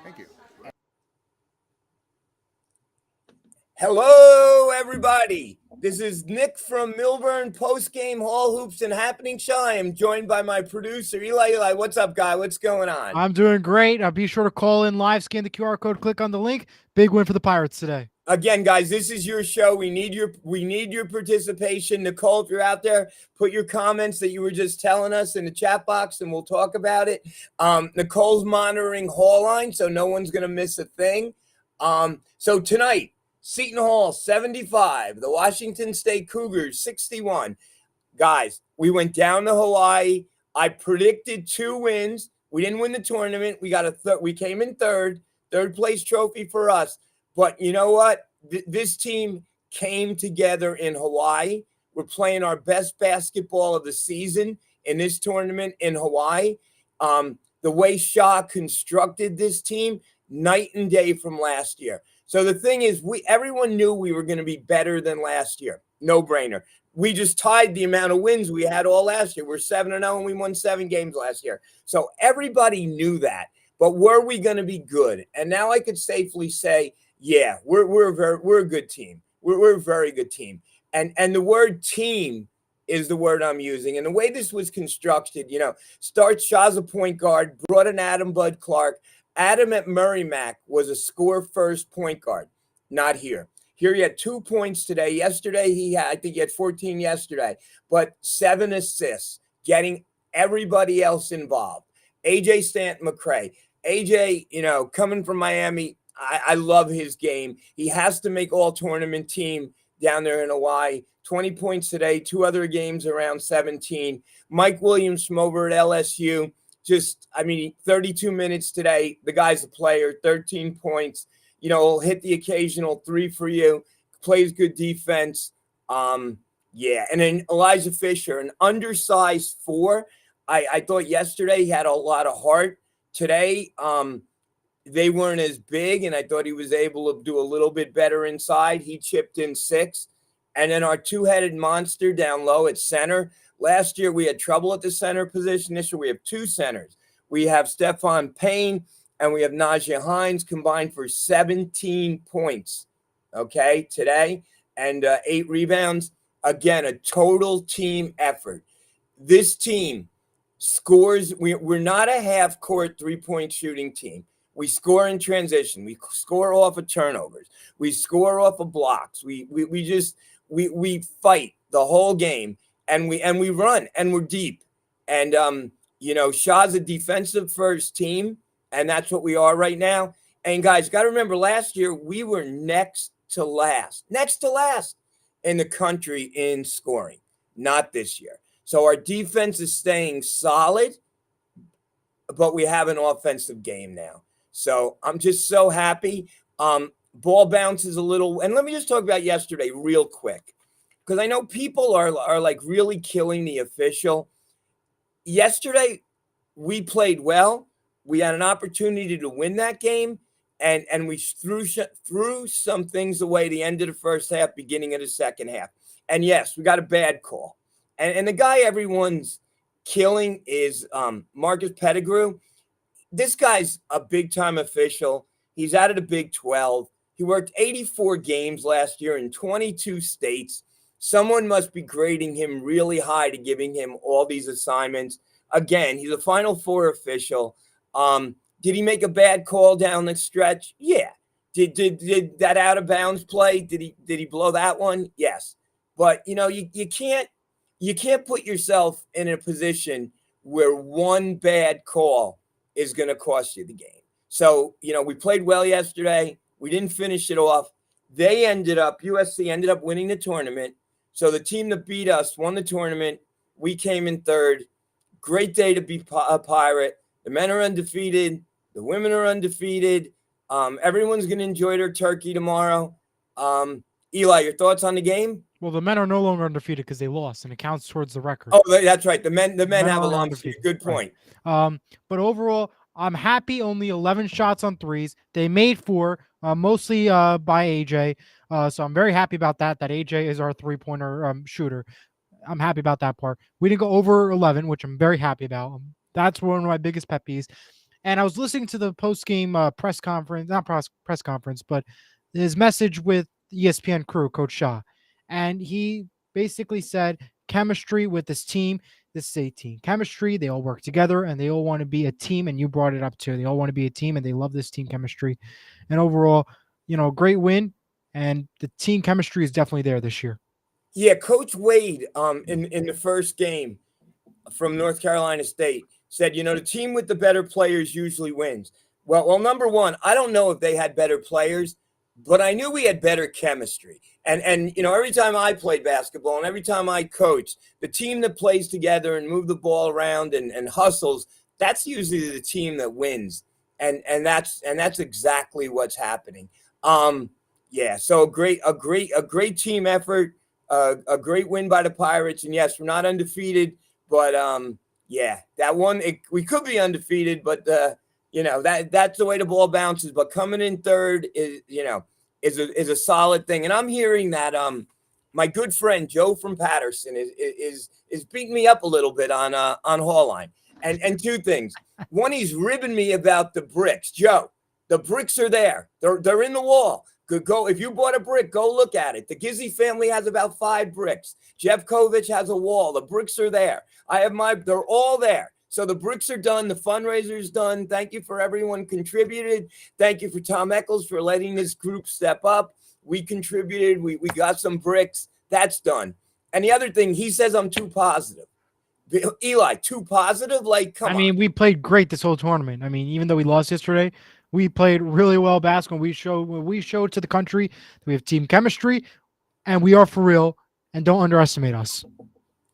Thank you. Hello, everybody. This is Nick from Millburn Postgame Hall Hoops and Happening Show. I am joined by my producer, Eli. Eli, what's up, guy? What's going on? I'm doing great. Be sure to call in live, scan the QR code, click on the link. Big win for the Pirates today. Again, guys, this is your show. We need your participation. Nicole, if you're out there, put your comments that you were just telling us in the chat box, and we'll talk about it. Nicole's monitoring Hall line, so no one's going to miss a thing. So tonight, Seton Hall 75, the Washington State Cougars 61. Guys, we went down to Hawaii. I predicted 2 wins. We didn't win the tournament. We came in third place trophy for us. But you know what? This team came together in Hawaii. We're playing our best basketball of the season in this tournament in Hawaii. The way Shaw constructed this team, night and day from last year. So the thing is, everyone knew we were going to be better than last year. No brainer. We just tied the amount of wins we had all last year. We're 7-0 and we won 7 games last year. So everybody knew that. But were we going to be good? And now I could safely say, yeah, we're a good team. We're a very good team. And the word team is the word I'm using. And the way this was constructed, starts Shaw's a point guard, brought in Adam Bud Clark. Adam at Merrimack was a score-first point guard. Not here. Here he had 2 points today. Yesterday, I think he had 14 yesterday. But 7 assists, getting everybody else involved. AJ Stanton-McCray. AJ, coming from Miami, I love his game. He has to make all-tournament team down there in Hawaii. 20 points today, 2 other games around 17. Mike Williams from over at LSU. 32 minutes today. The guy's a player, 13 points. He'll hit the occasional 3 for you. Plays good defense. And then Elijah Fisher, an undersized 4. I thought yesterday he had a lot of heart. Today, they weren't as big, and I thought he was able to do a little bit better inside. He chipped in 6. And then our 2-headed monster down low at center. Last year, we had trouble at the center position. This year, we have 2 centers. We have Stephon Payne and we have Najee Hines combined for 17 points, today, and 8 rebounds. Again, a total team effort. This team scores. We're not a half-court 3-point shooting team. We score in transition. We score off of turnovers. We score off of blocks. We fight the whole game. And we run, and we're deep. And, Shaw's a defensive first team, and that's what we are right now. And, guys, got to remember, last year we were next to last in the country in scoring, not this year. So our defense is staying solid, but we have an offensive game now. So I'm just so happy. Ball bounces a little. And let me just talk about yesterday real quick, because I know people are like really killing the official. Yesterday, we played well. We had an opportunity to win that game, and we threw some things away the end of the first half, beginning of the second half. And yes, we got a bad call. And the guy everyone's killing is Marcus Pettigrew. This guy's a big-time official. He's out of the Big 12. He worked 84 games last year in 22 states. Someone must be grading him really high to giving him all these assignments. Again, he's a Final Four official. Did he make a bad call down the stretch? Yeah. Did that out of bounds play? Did he blow that one? Yes. But you can't put yourself in a position where one bad call is going to cost you the game. So we played well yesterday. We didn't finish it off. USC ended up winning the tournament. So the team that beat us won the tournament. We came in third. Great day to be a Pirate. The men are undefeated. The women are undefeated. Everyone's going to enjoy their turkey tomorrow. Eli, your thoughts on the game? Well, the men are no longer undefeated because they lost, and it counts towards the record. Oh, that's right. The men have a long streak. Good point. Right. But overall, I'm happy. Only 11 shots on threes. They made 4, mostly by AJ. So I'm very happy about that. That AJ is our 3-pointer shooter. I'm happy about that part. We didn't go over 11, which I'm very happy about. That's one of my biggest pet peeves. And I was listening to the post game press conference, not press conference, but his message with ESPN crew, Coach Shaw, and he basically said chemistry with this team. This is a team chemistry. They all work together and they all want to be a team. And you brought it up too. They all want to be a team and they love this team chemistry. And overall, great win. And the team chemistry is definitely there this year. Yeah, Coach Wade, in the first game from North Carolina State said, the team with the better players usually wins. Well, number one, I don't know if they had better players, but I knew we had better chemistry. And every time I played basketball and every time I coach, the team that plays together and move the ball around and hustles, that's usually the team that wins. And that's exactly what's happening. Yeah, so a great team effort, a great win by the Pirates. And yes, we're not undefeated, but yeah, that one we could be undefeated, but that's the way the ball bounces. But coming in third is a solid thing. And I'm hearing that my good friend Joe from Patterson is beating me up a little bit on Hallline. And two things. One, he's ribbing me about the bricks. Joe, the bricks are there. They're in the wall. Go if you bought a brick, go look at it. The Gizzy family has about 5 bricks. Jeff Kovich has a wall. The bricks are there. They're all there. So the bricks are done. The fundraiser's done. Thank you for everyone contributed. Thank you for Tom Eccles for letting this group step up. We contributed. We got some bricks. That's done. And the other thing, he says I'm too positive. Eli, too positive? Like, come on. I mean, we played great this whole tournament. I mean, even though we lost yesterday, we played really well basketball. We showed to the country that we have team chemistry, and we are for real. And don't underestimate us.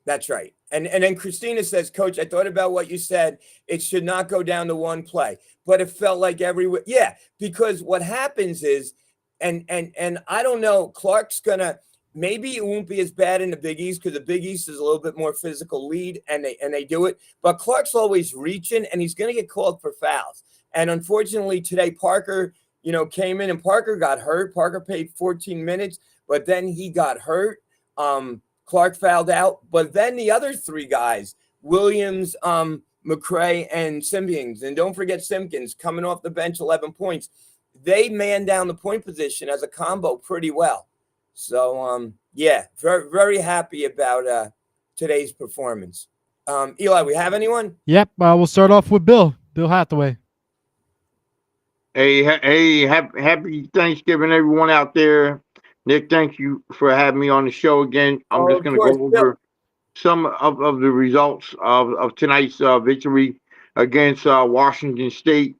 That's right. And then Christina says, Coach, I thought about what you said. It should not go down to one play, but it felt like yeah, because what happens is, and I don't know, Clark's gonna. Maybe it won't be as bad in the Big East because the Big East is a little bit more physical lead, and they do it. But Clark's always reaching, and he's going to get called for fouls. And unfortunately, today Parker, came in and Parker got hurt. Parker played 14 minutes, but then he got hurt. Clark fouled out. But then the other 3 guys, Williams, McCray, and Simpkins, and don't forget Simpkins coming off the bench, 11 points. They manned down the point position as a combo pretty well. So, yeah, very, very happy about today's performance. Eli, we have anyone? Yep. We'll start off with Bill Hathaway. Hey, happy Thanksgiving, everyone out there. Nick, thank you for having me on the show again. I'm just going to go over some of the results of tonight's victory against Washington State.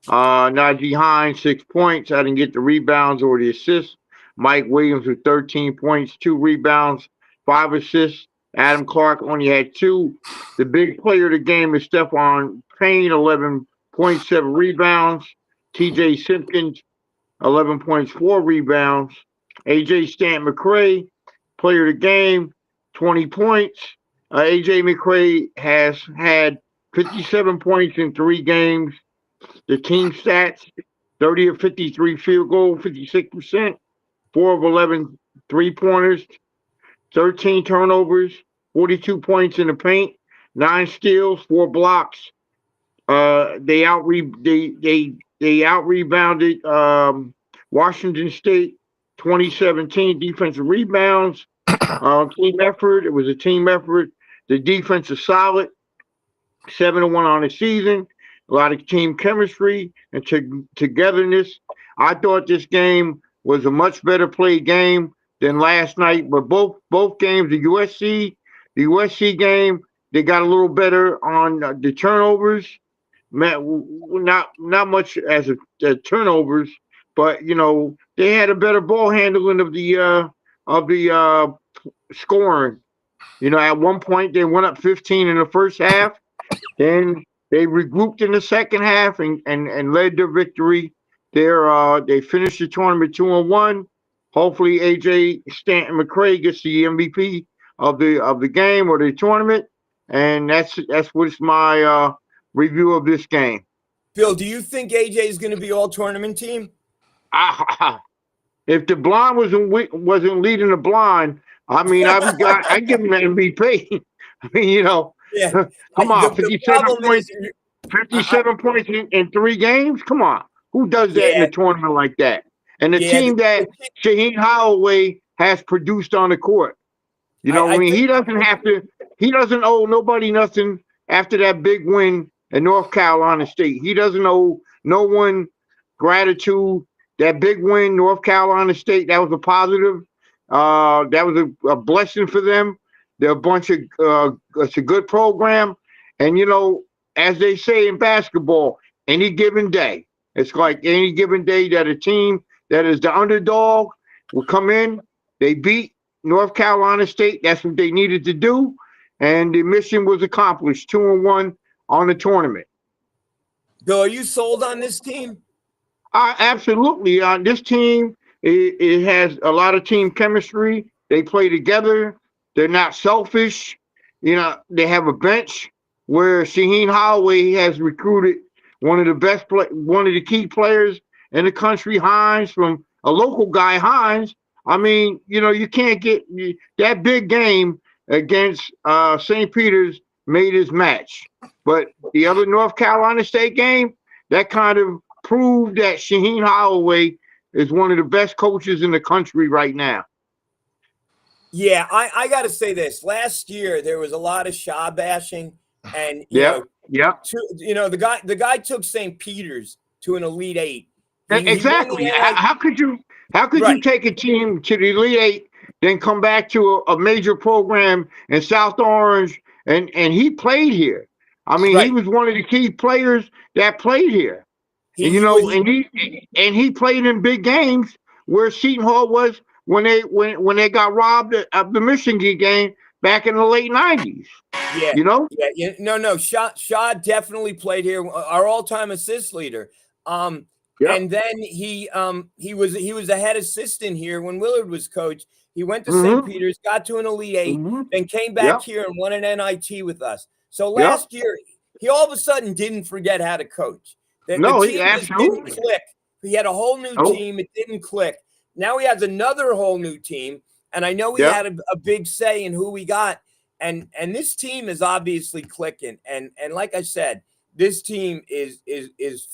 Najee Hines, 6 points. I didn't get the rebounds or the assists. Mike Williams with 13 points, 2 rebounds, 5 assists. Adam Clark only had 2. The big player of the game is Stephon Payne, 11.7 rebounds. TJ Simpkins, 11 points, 4 rebounds. AJ Stanton McCray, player of the game, 20 points. AJ McCray has had 57 points in 3 games. The team stats, 30 of 53 field goal, 56%. 4 of 11 three-pointers, 13 turnovers, 42 points in the paint, 9 steals, 4 blocks. They out-rebounded Washington State 2017 defensive rebounds. Team effort. It was a team effort. The defense is solid. 7-1 on the season. A lot of team chemistry and togetherness. I thought this game was a much better played game than last night. But both games, the USC game, they got a little better on the turnovers. Not much as a turnovers, but they had a better ball handling of the scoring. At one point they went up 15 in the first half, then they regrouped in the second half and led their victory. They finished the tournament 2-1. Hopefully, AJ Stanton McCray gets the MVP of the game or the tournament, and that's what's my review of this game. Bill, do you think AJ is going to be all tournament team? If the blind wasn't leading the blind, I mean, I give him an MVP. I mean, Yeah. come on, 57 points. I 57 points in 3 games? Come on. Who does that in yeah, a tournament like that? And the yeah. team that Shaheen Holloway has produced on the court. You know, I I mean, think he doesn't owe nobody nothing after that big win at North Carolina State. He doesn't owe no one gratitude. That big win, North Carolina State, that was a positive. That was a blessing for them. They're a bunch of, it's a good program. And, you know, as they say in basketball, any given day, it's like any given day that a team that is the underdog will come in, they beat North Carolina State. That's what they needed to do, and the mission was accomplished. 2-1 on the tournament. Bill, are you sold on this team? Absolutely. This team it has a lot of team chemistry. They play together. They're not selfish. You know, they have a bench where Shaheen Holloway has recruited one of the one of the key players in the country, Hines, from a local guy, Hines. I mean, you know, you can't get that big game against St. Peter's made his match. But the other North Carolina State game, that kind of proved that Shaheen Holloway is one of the best coaches in the country right now. Yeah, I got to say this. Last year there was a lot of Shaw bashing, and Yeah. the guy took St. Peter's to an Elite Eight. He won the Exactly. How could you right. take a team to the Elite Eight, then come back to a major program in South Orange, and he played here. I mean, he Right. was one of the key players that played here. And you know, and he played in big games where Seton Hall was when they got robbed of the Michigan game back in the late 90s. Yeah, You know? yeah. No. Shaw definitely played here. Our all-time assist leader. Yep. And then he was a head assistant here when Willard was coach. He went to Mm-hmm. St. Peter's, got to an Elite Eight, Mm-hmm. then came back here and won an NIT with us. So Yep. last year, he all of a sudden didn't forget how to coach. The He team just didn't click. He had a whole new team. It didn't click. Now he has another whole new team. And I know he had a big say in who we got. And this team is obviously clicking. And like I said, this team is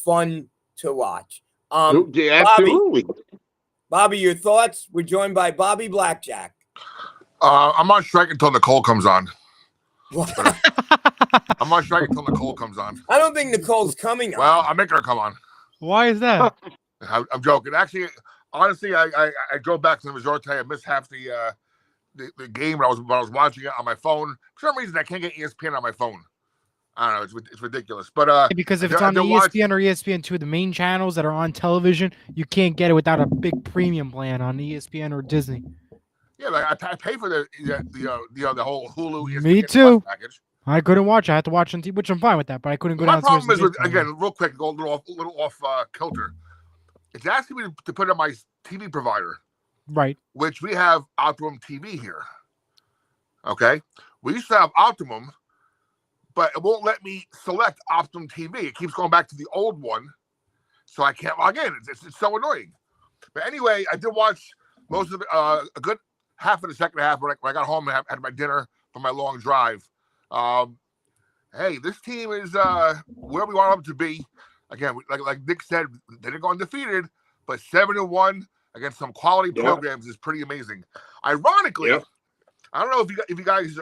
fun to watch. Absolutely. Bobby, your thoughts? We're joined by Bobby Blackjack. I'm on strike until Nicole comes on. I'm on strike until Nicole comes on. I don't think Nicole's coming on. Well, I'm making her come on. Why is that? I'm joking. Actually, honestly, I drove back to the resort today. I missed half the game when I was watching it on my phone. For some reason, I can't get ESPN on my phone. I don't know. It's ridiculous. But because if it's on the ESPN or ESPN2, the main channels that are on television, you can't get it without a big premium plan on ESPN or Disney. Yeah, like I pay for the whole Hulu ESPN Me too. Plus package. I couldn't watch. I had to watch on TV, which I'm fine with that. But I couldn't go downstairs. My problem is with, again, real quick, go a little off kilter. It's asking me to put on my TV provider, right? Which we have Optimum TV here. Okay, we used to have Optimum, but it won't let me select Optimum TV. It keeps going back to the old one, so I can't log in. It's so annoying. But anyway, I did watch most of it, a good half of the second half when I got home and had my dinner from my long drive. Hey, this team is where we want them to be. Again, like Nick said, they didn't go undefeated, but 7-1 against some quality programs is pretty amazing. Ironically, I don't know if you guys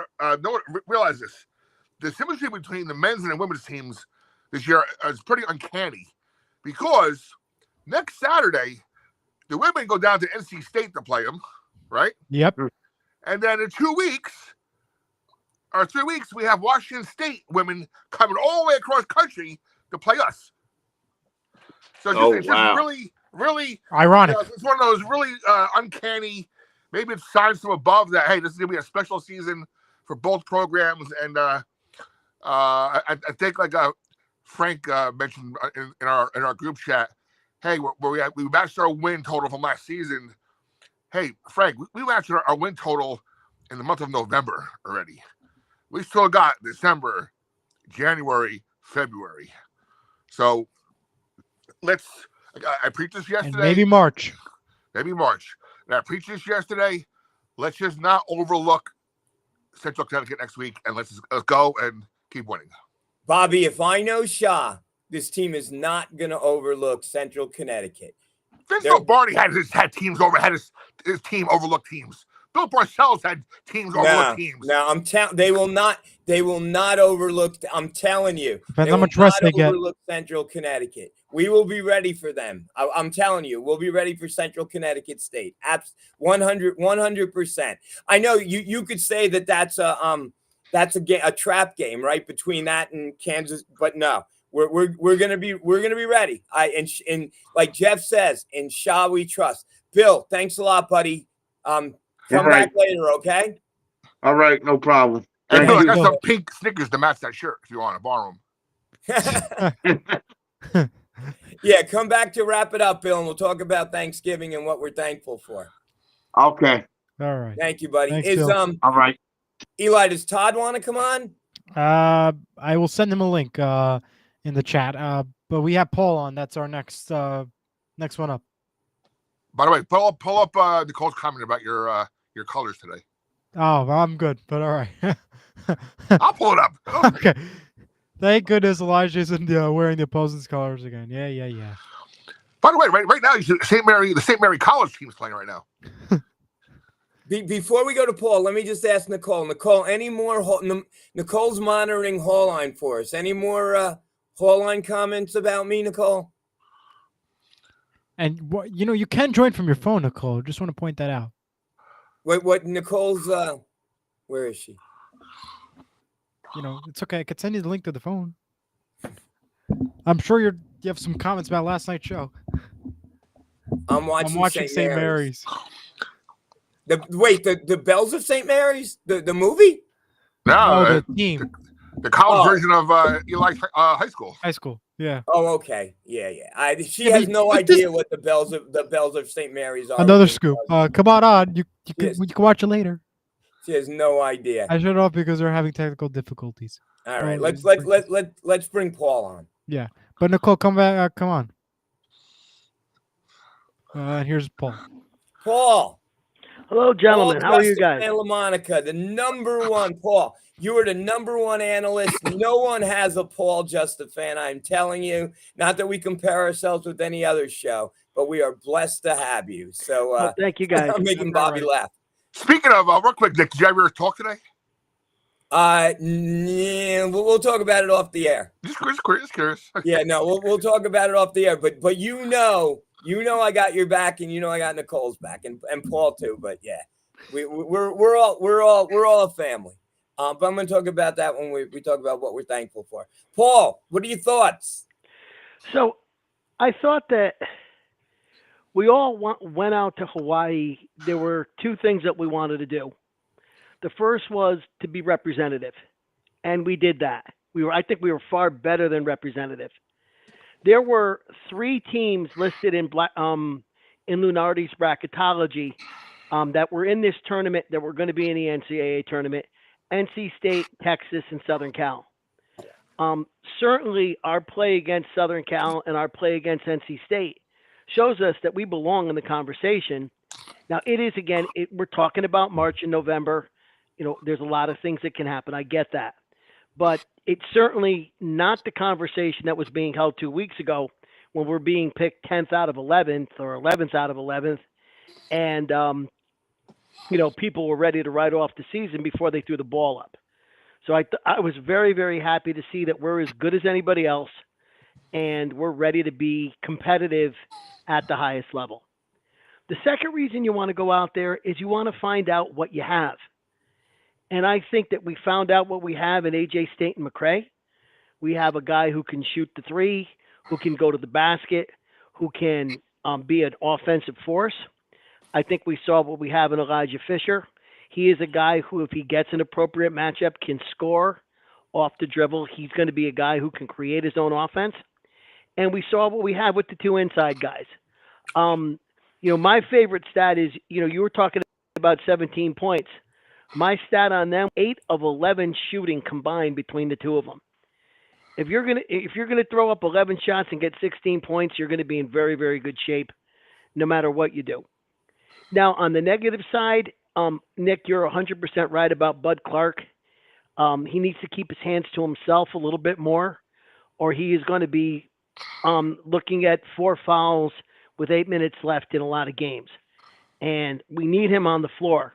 realize this. The symmetry between the men's and the women's teams this year is pretty uncanny because next Saturday, the women go down to NC State to play them, right? Yep. And then in 2 weeks, or 3 weeks, we have Washington State women coming all the way across country to play us. So it's just really, really ironic. It's one of those really uncanny. Maybe it's signs from above that, hey, this is going to be a special season for both programs. And I think like Frank mentioned in our group chat, hey, we matched our win total from last season. Hey, Frank, we matched our win total in the month of November already. We still got December, January, February. So I preached this yesterday. And maybe March. And I preached this yesterday. Let's just not overlook Central Connecticut next week, and let's go and keep winning. Bobby, if I know Shaw, this team is not going to overlook Central Connecticut. Vince Lombardi had his team overlook teams. Bill Parcells had teams overlook teams. No, they will not overlook. I'm telling you, Depends they how will much rest not they get. overlook Central Connecticut. We will be ready for them. I'm telling you, we'll be ready for Central Connecticut State. 100%. I know you could say that that's a trap game, right, between that and Kansas, but no. We're gonna be ready. And like Jeff says, in Shaw we trust. Bill, thanks a lot, buddy. Come back later, okay? All right, no problem. And Thank I you. got some pink Snickers to match that shirt if you want to borrow them. Yeah, come back to wrap it up, Bill, and we'll talk about Thanksgiving and what we're thankful for. Okay. All right. Thank you, buddy. Thanks, Bill. All right. Eli, does Todd want to come on? I will send him a link in the chat. But we have Paul on. That's our next one up. By the way, pull up Nicole's comment about your colors today. Oh, I'm good, but all right. I'll pull it up. Okay. Thank goodness Elijah isn't wearing the opposing's colors again. Yeah. By the way, right now, the St. Mary College team's playing right now. Before we go to Paul, let me just ask Nicole. Nicole, any more? Nicole's monitoring Hall Line for us. Any more Hall Line comments about me, Nicole? And you can join from your phone, Nicole. Just want to point that out. Wait, what? Nicole's? Where is she? It's okay. I could send you the link to the phone. I'm sure you have some comments about last night's show. I'm watching St. Mary's. The Bells of St. Mary's, the movie? No, the team. The college version of Eli's high school. High school, yeah. Oh, okay, yeah. She has no idea what the Bells of St. Mary's are. Another scoop. Come on. You can watch it later. She has no idea. I shut off because they're having technical difficulties. All right, let's bring Paul on. Yeah, but Nicole, come back. Come on. And here's Paul. Paul. Hello, gentlemen. How are you guys? Santa Monica, the number one, Paul. You are the number one analyst. No one has a Paul Just a Fan, I'm telling you. Not that we compare ourselves with any other show, but we are blessed to have you. So thank you, guys. I'm making Bobby laugh. Speaking of, real quick, Nick, did you ever talk today? We'll talk about it off the air. Just curious. Yeah, no, we'll talk about it off the air. But I got your back, and I got Nicole's back, and Paul too. But yeah, we're all a family. But I'm going to talk about that when we talk about what we're thankful for. Paul, what are your thoughts? So, I thought that we all went out to Hawaii. There were two things that we wanted to do. The first was to be representative, and we did that. I think we were far better than representative. There were 3 teams listed in Lunardi's bracketology that were in this tournament that were going to be in the NCAA tournament: NC State, Texas, and Southern Cal. Certainly, our play against Southern Cal and our play against NC State shows us that we belong in the conversation. Now, it is, again, we're talking about March and November. There's a lot of things that can happen. I get that. But it's certainly not the conversation that was being held 2 weeks ago when we're being picked 10th out of 11th or 11th out of 11th. And, people were ready to write off the season before they threw the ball up. So I was very, very happy to see that we're as good as anybody else, and we're ready to be competitive at the highest level. The second reason you want to go out there is you want to find out what you have. And I think that we found out what we have in A.J. Staten McCray. We have a guy who can shoot the three, who can go to the basket, who can be an offensive force. I think we saw what we have in Elijah Fisher. He is a guy who, if he gets an appropriate matchup, can score off the dribble. He's going to be a guy who can create his own offense. And we saw what we have with the 2 inside guys. My favorite stat is, you were talking about 17 points. My stat on them: 8 of 11 shooting combined between the 2 of them. If you're gonna throw up 11 shots and get 16 points, you're gonna be in very, very good shape, no matter what you do. Now, on the negative side, Nick, you're 100% right about Bud Clark. He needs to keep his hands to himself a little bit more, or he is going to be looking at 4 fouls with 8 minutes left in a lot of games. And we need him on the floor.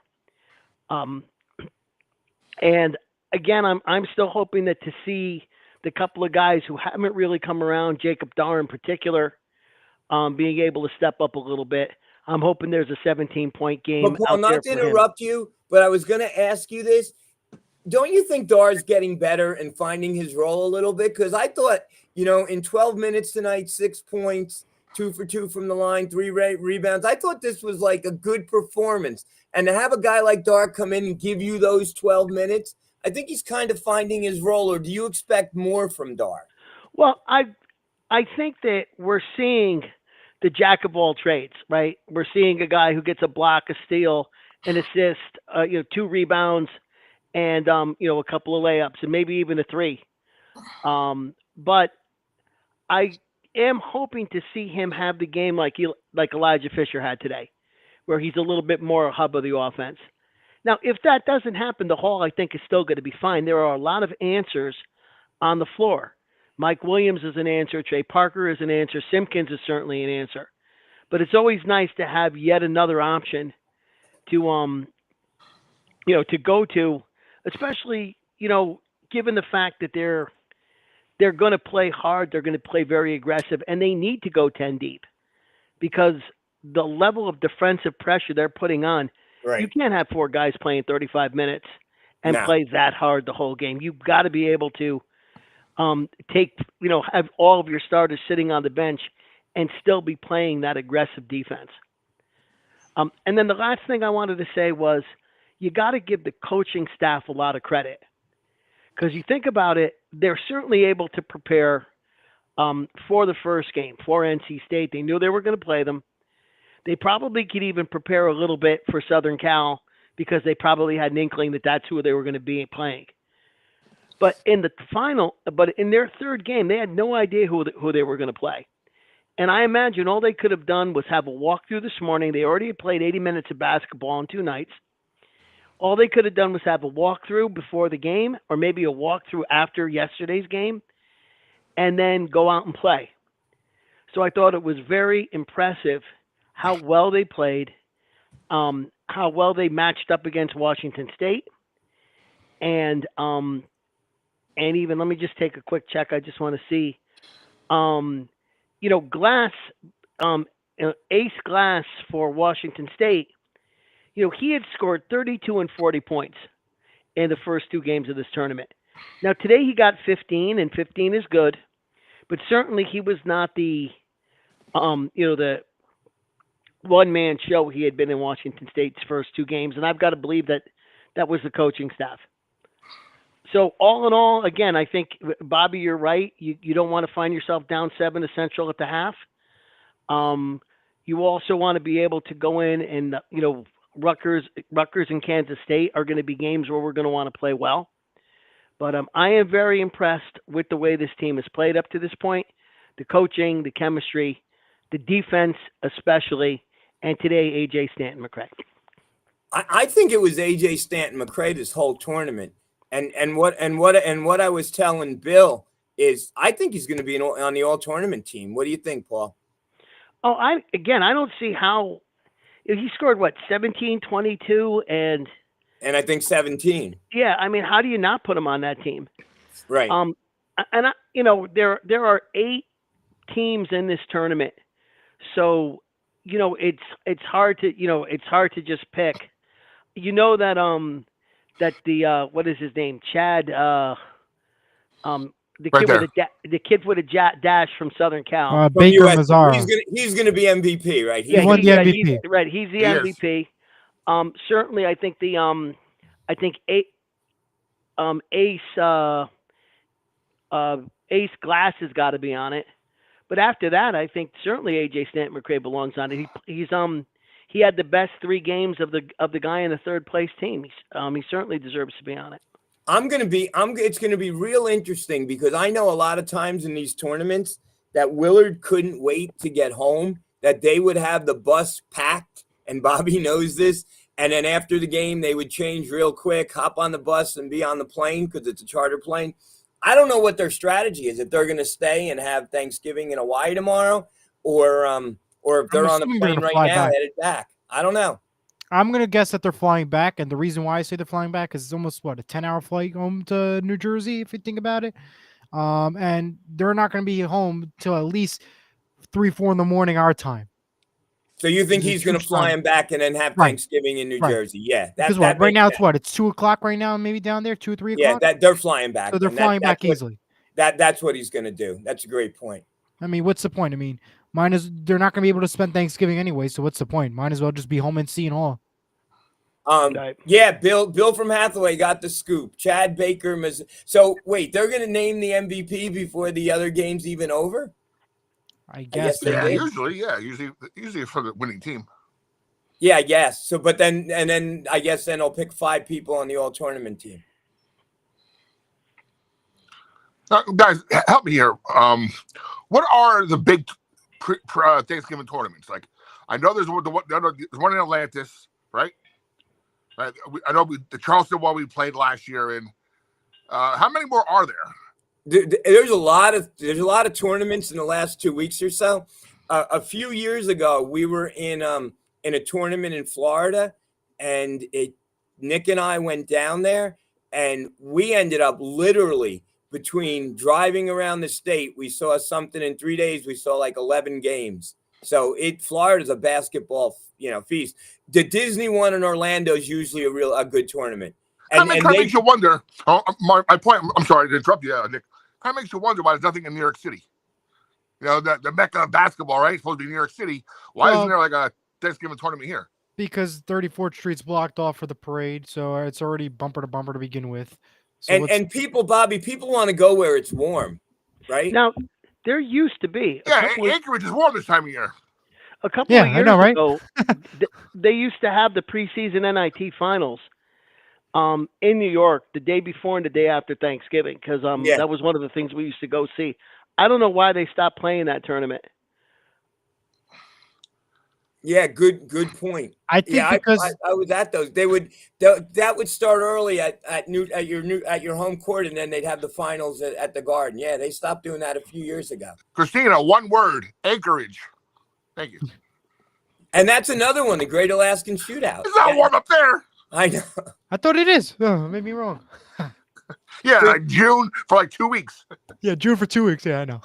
And again, I'm still hoping that to see the couple of guys who haven't really come around, Jacob Dar in particular, being able to step up a little bit. I'm hoping there's a 17-point game But Paul, out there not to for him. interrupt you, but I was going to ask you this. Don't you think Dar's getting better and finding his role a little bit? Because I thought, in 12 minutes tonight, 6 points, 2 for 2 from the line, 3 rebounds. I thought this was like a good performance. And to have a guy like Dar come in and give you those 12 minutes, I think he's kind of finding his role. Or do you expect more from Dar? Well, I think that we're seeing the jack of all trades, right? We're seeing a guy who gets a block, a steal, an assist, 2 rebounds, and a couple of layups, and maybe even a 3. But I am hoping to see him have the game like Elijah Fisher had today, where he's a little bit more a hub of the offense. Now, if that doesn't happen, the Hall, I think, is still going to be fine. There are a lot of answers on the floor. Mike Williams is an answer. Trey Parker is an answer. Simpkins is certainly an answer. But it's always nice to have yet another option to go to, especially, given the fact that they're going to play hard, they're going to play very aggressive, and they need to go 10 deep because the level of defensive pressure they're putting on, Right. You can't have 4 guys playing 35 minutes and No. play that hard the whole game. You've got to be able to have all of your starters sitting on the bench and still be playing that aggressive defense. And then the last thing I wanted to say was you got to give the coaching staff a lot of credit because you think about it, they're certainly able to prepare for the first game, for NC State. They knew they were going to play them. They probably could even prepare a little bit for Southern Cal because they probably had an inkling that that's who they were going to be playing. But in their third game, they had no idea who they were going to play. And I imagine all they could have done was have a walkthrough this morning. They already had played 80 minutes of basketball in 2 nights. All they could have done was have a walkthrough before the game or maybe a walkthrough after yesterday's game and then go out and play. So I thought it was very impressive how well they played, how well they matched up against Washington State. And even, let me just take a quick check. I just want to see, Glass, Ace Glass for Washington State, he had scored 32 and 40 points in the first 2 games of this tournament. Now, today he got 15, and 15 is good, but certainly he was not the one-man show he had been in Washington State's first 2 games, and I've got to believe that was the coaching staff. So all in all, again, I think, Bobby, you're right. You don't want to find yourself down 7 to Central at the half. You also want to be able to go in and, Rutgers and Kansas State are going to be games where we're going to want to play well. But I am very impressed with the way this team has played up to this point, the coaching, the chemistry, the defense especially, and today, A.J. Stanton-McCray. I think it was A.J. Stanton-McCray this whole tournament. And what I was telling Bill is I think he's going to be on the all-tournament team. What do you think, Paul? Oh, I don't see how he scored 17, 22, and I think 17. Yeah, I mean, how do you not put him on that team? Right. There are 8 teams in this tournament, so it's hard to just pick. That the what is his name? Chad, the kid with a dash from Southern Cal. Baker Mazzaro. He's gonna be MVP, right? He won the MVP. He's the MVP. Certainly, I think Ace Glass has got to be on it. But after that, I think certainly A.J. Stanton-McCray belongs on it. He had the best 3 games of the guy in the third place team. He certainly deserves to be on it. It's going to be real interesting because I know a lot of times in these tournaments that Willard couldn't wait to get home, that they would have the bus packed, and Bobby knows this, and then after the game they would change real quick, hop on the bus and be on the plane because it's a charter plane. I don't know what their strategy is, if they're going to stay and have Thanksgiving in Hawaii tomorrow, or if they're on the plane right now headed back. I don't know. I'm going to guess that they're flying back, and the reason why I say they're flying back is it's almost, a 10-hour flight home to New Jersey, if you think about it. And they're not going to be home till at least 3-4 in the morning our time. So you think he's going to fly him back and then have Thanksgiving in New Jersey? Yeah. Because right now it's It's 2 o'clock right now, maybe down there, 2 or 3 o'clock? Yeah, they're flying back. So they're flying back easily. That's what he's going to do. That's a great point. I mean, what's the point? I mean, they're not going to be able to spend Thanksgiving anyway, so what's the point? Might as well just be home and seeing all. Yeah, Bill from Hathaway got the scoop. Chad Baker. So wait, they're going to name the MVP before the other game's even over? I guess usually for the winning team. Yeah, I guess. So, but then I guess then I'll pick 5 people on the all tournament team. Guys, help me here. What are the big Thanksgiving tournaments? Like, I know there's one in Atlantis, right? I know the Charleston one we played last year. And how many more are there? There's a lot of tournaments in the last 2 weeks or so. A few years ago, we were in a tournament in Florida, and Nick and I went down there, and we ended up literally between driving around the state. We saw something in 3 days. We saw like 11 games. So Florida's a basketball feast. The Disney one in Orlando is usually a good tournament. And it kind of makes you wonder. My point. I'm sorry to interrupt you, Nick. Kind of makes you wonder why there's nothing in New York City. The mecca of basketball, right? It's supposed to be New York City. Why isn't there like a Thanksgiving tournament here? Because 34th Street's blocked off for the parade, so it's already bumper to bumper to begin with. So and people want to go where it's warm, right? Now, there used to be. Anchorage is warm this time of year. A couple of years ago, they used to have the preseason NIT finals in New York the day before and the day after Thanksgiving, because that was one of the things we used to go see. I don't know why they stopped playing that tournament. Yeah, good point. I think because I was at those. That would start early at your home court, and then they'd have the finals at the Garden. Yeah, they stopped doing that a few years ago. Christina, one word: Anchorage. Thank you. And that's another one, the Great Alaskan Shootout. It's not warm up there. I know. I thought it is. Oh, made me wrong. Yeah, like June for like 2 weeks. Yeah, June for 2 weeks. Yeah, I know.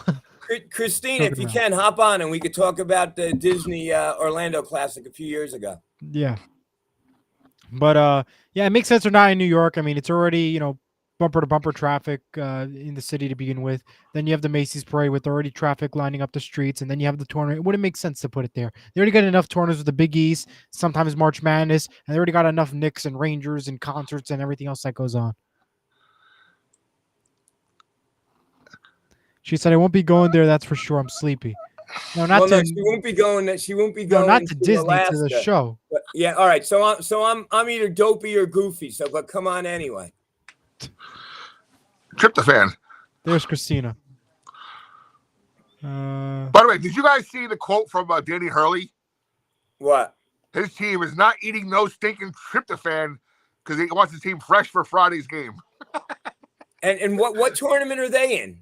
Christina, if you can, hop on and we could talk about the Disney Orlando Classic a few years ago. Yeah. But, it makes sense they're not in New York. I mean, it's already, bumper to bumper traffic in the city to begin with. Then you have the Macy's parade with already traffic lining up the streets, and then you have the tournament. It wouldn't make sense to put it there. They already got enough tournaments with the Big East, sometimes March Madness, and they already got enough Knicks and Rangers and concerts and everything else that goes on. She said, "I won't be going there. That's for sure. I'm sleepy." No, she won't be going. She won't be going. No, not to Disney, Alaska. to the show. But, yeah, all right. So I'm either dopey or goofy. So, but come on anyway. Tryptophan. There's Christina. By the way, did you guys see the quote from Danny Hurley? What? His team is not eating no stinking tryptophan because he wants his team fresh for Friday's game. And what tournament are they in?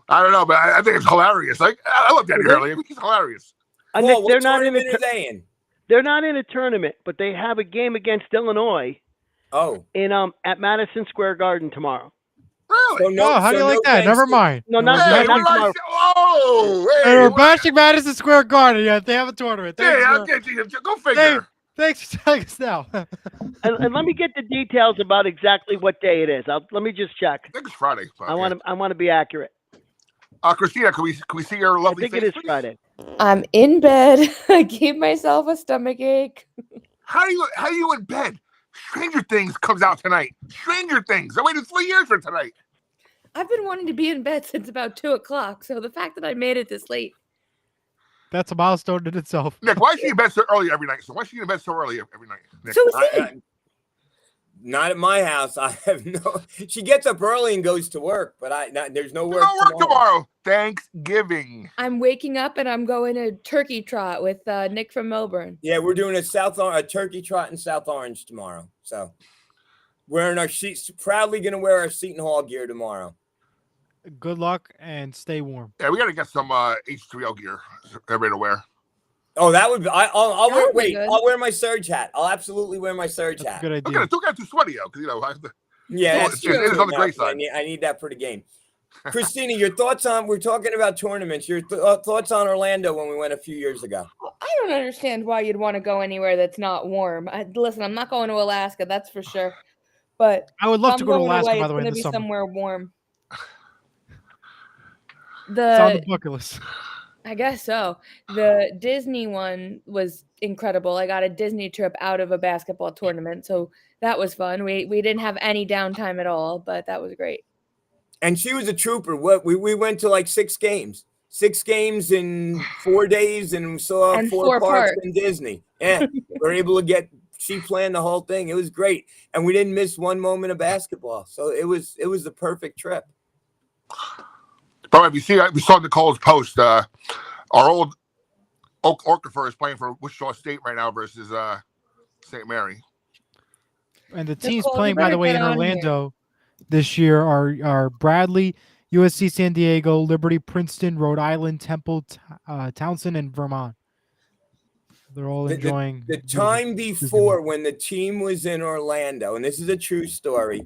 I don't know, but I think it's hilarious. Like, I love Danny Hurley. He's hilarious. Well, what tournament are they in? They're not in a tournament, but they have a game against Illinois. Oh. At Madison Square Garden tomorrow. Really? How do you like that? Never mind. No, not tomorrow. We're bashing Madison Square Garden. Yeah, they have a tournament. I'll get you. Go figure. Thanks for telling us now. and let me get the details about exactly what day it is. Let me just check. I think it's Friday. I want to be accurate. Christina, can we see your lovely face? I think it is Friday. I'm in bed. I gave myself a stomach ache. How are you in bed? Stranger Things comes out tonight. Stranger Things. I waited 3 years for tonight. I've been wanting to be in bed since about 2 o'clock. So the fact that I made it this late. That's a milestone in itself. Nick, why is she in bed so early every night? So why is she in bed so early every night? Nick? So is he. Not at my house. I have no. She gets up early and goes to work, but there's no work. No work tomorrow. Thanksgiving. I'm waking up and I'm going to turkey trot with Nick from Millburn. Yeah, we're doing a turkey trot in South Orange tomorrow. So wearing our sheets, proudly going to wear our Seton Hall gear tomorrow. Good luck and stay warm. Yeah, we got to get some H3O gear for everybody to wear. Oh, that would be. I'll That wear. would be Wait, good. I'll wear my surge hat. I'll absolutely wear my surge That's a hat. good Don't idea. get too sweaty out because Yeah, Well, that's it is true. on the gray side. I need that for the game. Christina, your thoughts on? We're talking about tournaments. Your thoughts on Orlando when we went a few years ago? I don't understand why you'd want to go anywhere that's not warm. Listen, I'm not going to Alaska, that's for sure. But I would love if to I'm go to going Alaska, away, by it's the way, in going to the be summer. somewhere warm. It's on the The bucket list. I guess so. The Disney one was incredible. I got a Disney trip out of a basketball tournament, so that was fun. We didn't have any downtime at all, but that was great. And she was a trooper. What we went to like 6 games. 6 games in 4 days, and we saw And 4 4 parks parks. in Disney. Yeah, we're able to get. She planned the whole thing. It was great, and we didn't miss one moment of basketball. So it was the perfect trip. Probably we saw Nicole's post. Our old Orcafer is playing for Wichita State right now versus St. Mary. And the teams Nicole, you playing, by the better way, get in on here. Orlando this year are Bradley, USC San Diego, Liberty, Princeton, Rhode Island, Temple, Townsend, and Vermont. They're all enjoying The time before when the team was in Orlando, and this is a true story,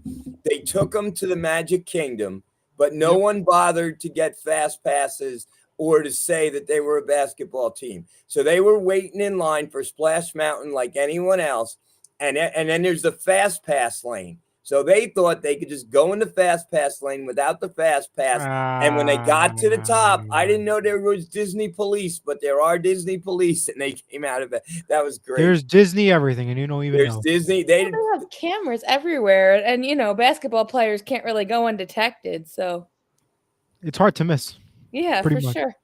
they took them to the Magic Kingdom, but no one bothered to get fast passes or to say that they were a basketball team. So they were waiting in line for Splash Mountain like anyone else. And then there's the fast pass lane. So they thought they could just go in the fast pass lane without the fast pass. And when they got to the top, I didn't know there was Disney police, but there are Disney police, and they came out of it. That was great. There's Disney everything, and you don't even There's know. Disney. They have cameras everywhere, and basketball players can't really go undetected. So It's hard to miss. yeah, Pretty for much. sure.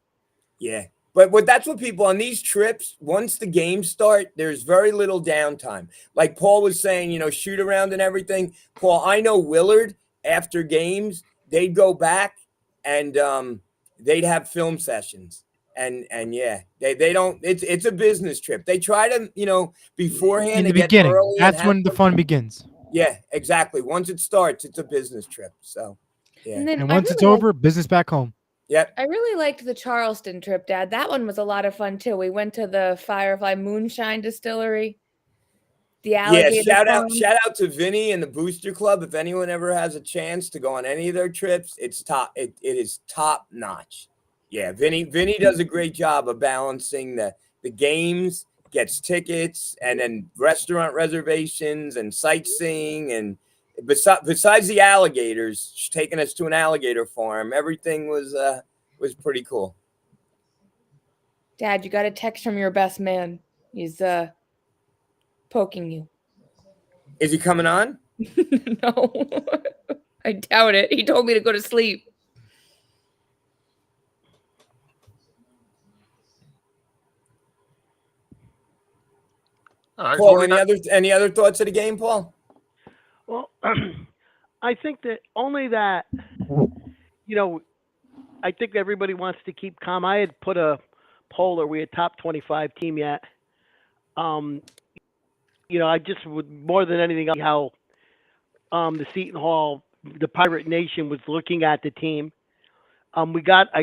Yeah. But that's what people on these trips, once the games start, there's very little downtime. Like Paul was saying, shoot around and everything. Paul, I know Willard, after games, they'd go back and they'd have film sessions. And yeah, they don't, it's a business trip. They try to, beforehand. In the they get beginning, early that's when the fun begins. Yeah, exactly. Once it starts, it's a business trip. So, yeah. And then And once it's over, business back home. Yep. I really liked the Charleston trip, Dad. That one was a lot of fun too. We went to the Firefly Moonshine Distillery. The alligator. Yeah, shout out to Vinny and the Booster Club. If anyone ever has a chance to go on any of their trips, it's top. It is top notch. Yeah, Vinny does a great job of balancing the games, gets tickets, and then restaurant reservations and sightseeing. And besides the alligators, taking us to an alligator farm, everything was pretty cool. Dad, you got a text from your best man. He's poking you. Is he coming on? No, I doubt it. He told me to go to sleep. All right, Paul, so any other thoughts of the game, Paul? Well, I think that only that, I think everybody wants to keep calm. I had put a poll, are we a top 25 team yet? I just would, more than anything else, how the Seton Hall, the Pirate Nation was looking at the team. I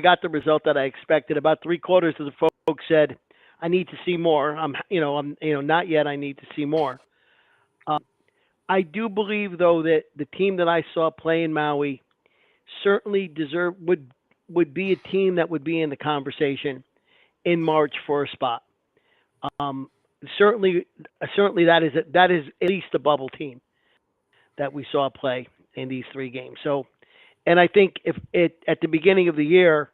got the result that I expected. About 3/4 of the folks said, I need to see more. I'm not yet. I need to see more. I do believe, though, that the team that I saw play in Maui certainly would be a team that would be in the conversation in March for a spot. Certainly that is at least a bubble team that we saw play in these 3 games. So, and I think if at the beginning of the year,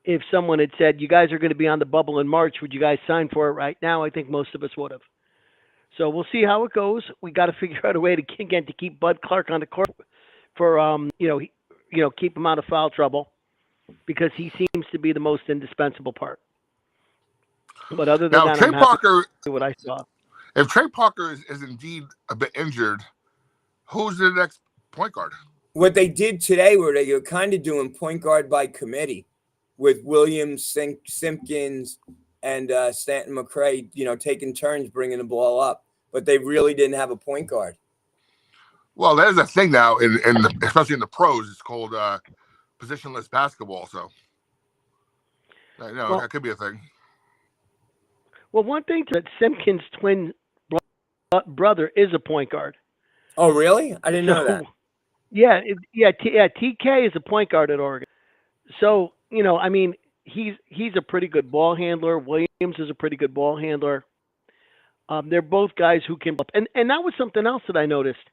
if someone had said, you guys are going to be on the bubble in March, would you guys sign for it right now? I think most of us would have. So we'll see how it goes. We got to figure out a way to keep Bud Clark on the court for keep him out of foul trouble, because he seems to be the most indispensable part. But other than that, Trey I'm happy Parker, with what I saw. if Trey Parker is indeed a bit injured, Who's the next point guard? What they did today, where they were kind of doing point guard by committee, with Williams, Simpkins, and Stanton McRae, taking turns bringing the ball up, but they really didn't have a point guard. Well, there's a thing now, especially in the pros. It's called positionless basketball. So, that could be a thing. Well, one thing that Simpkins' twin brother is a point guard. Oh, really? I didn't know that. Yeah, TK is a point guard at Oregon. So, he's a pretty good ball handler. Williams is a pretty good ball handler. They're both guys who can. And that was something else that I noticed.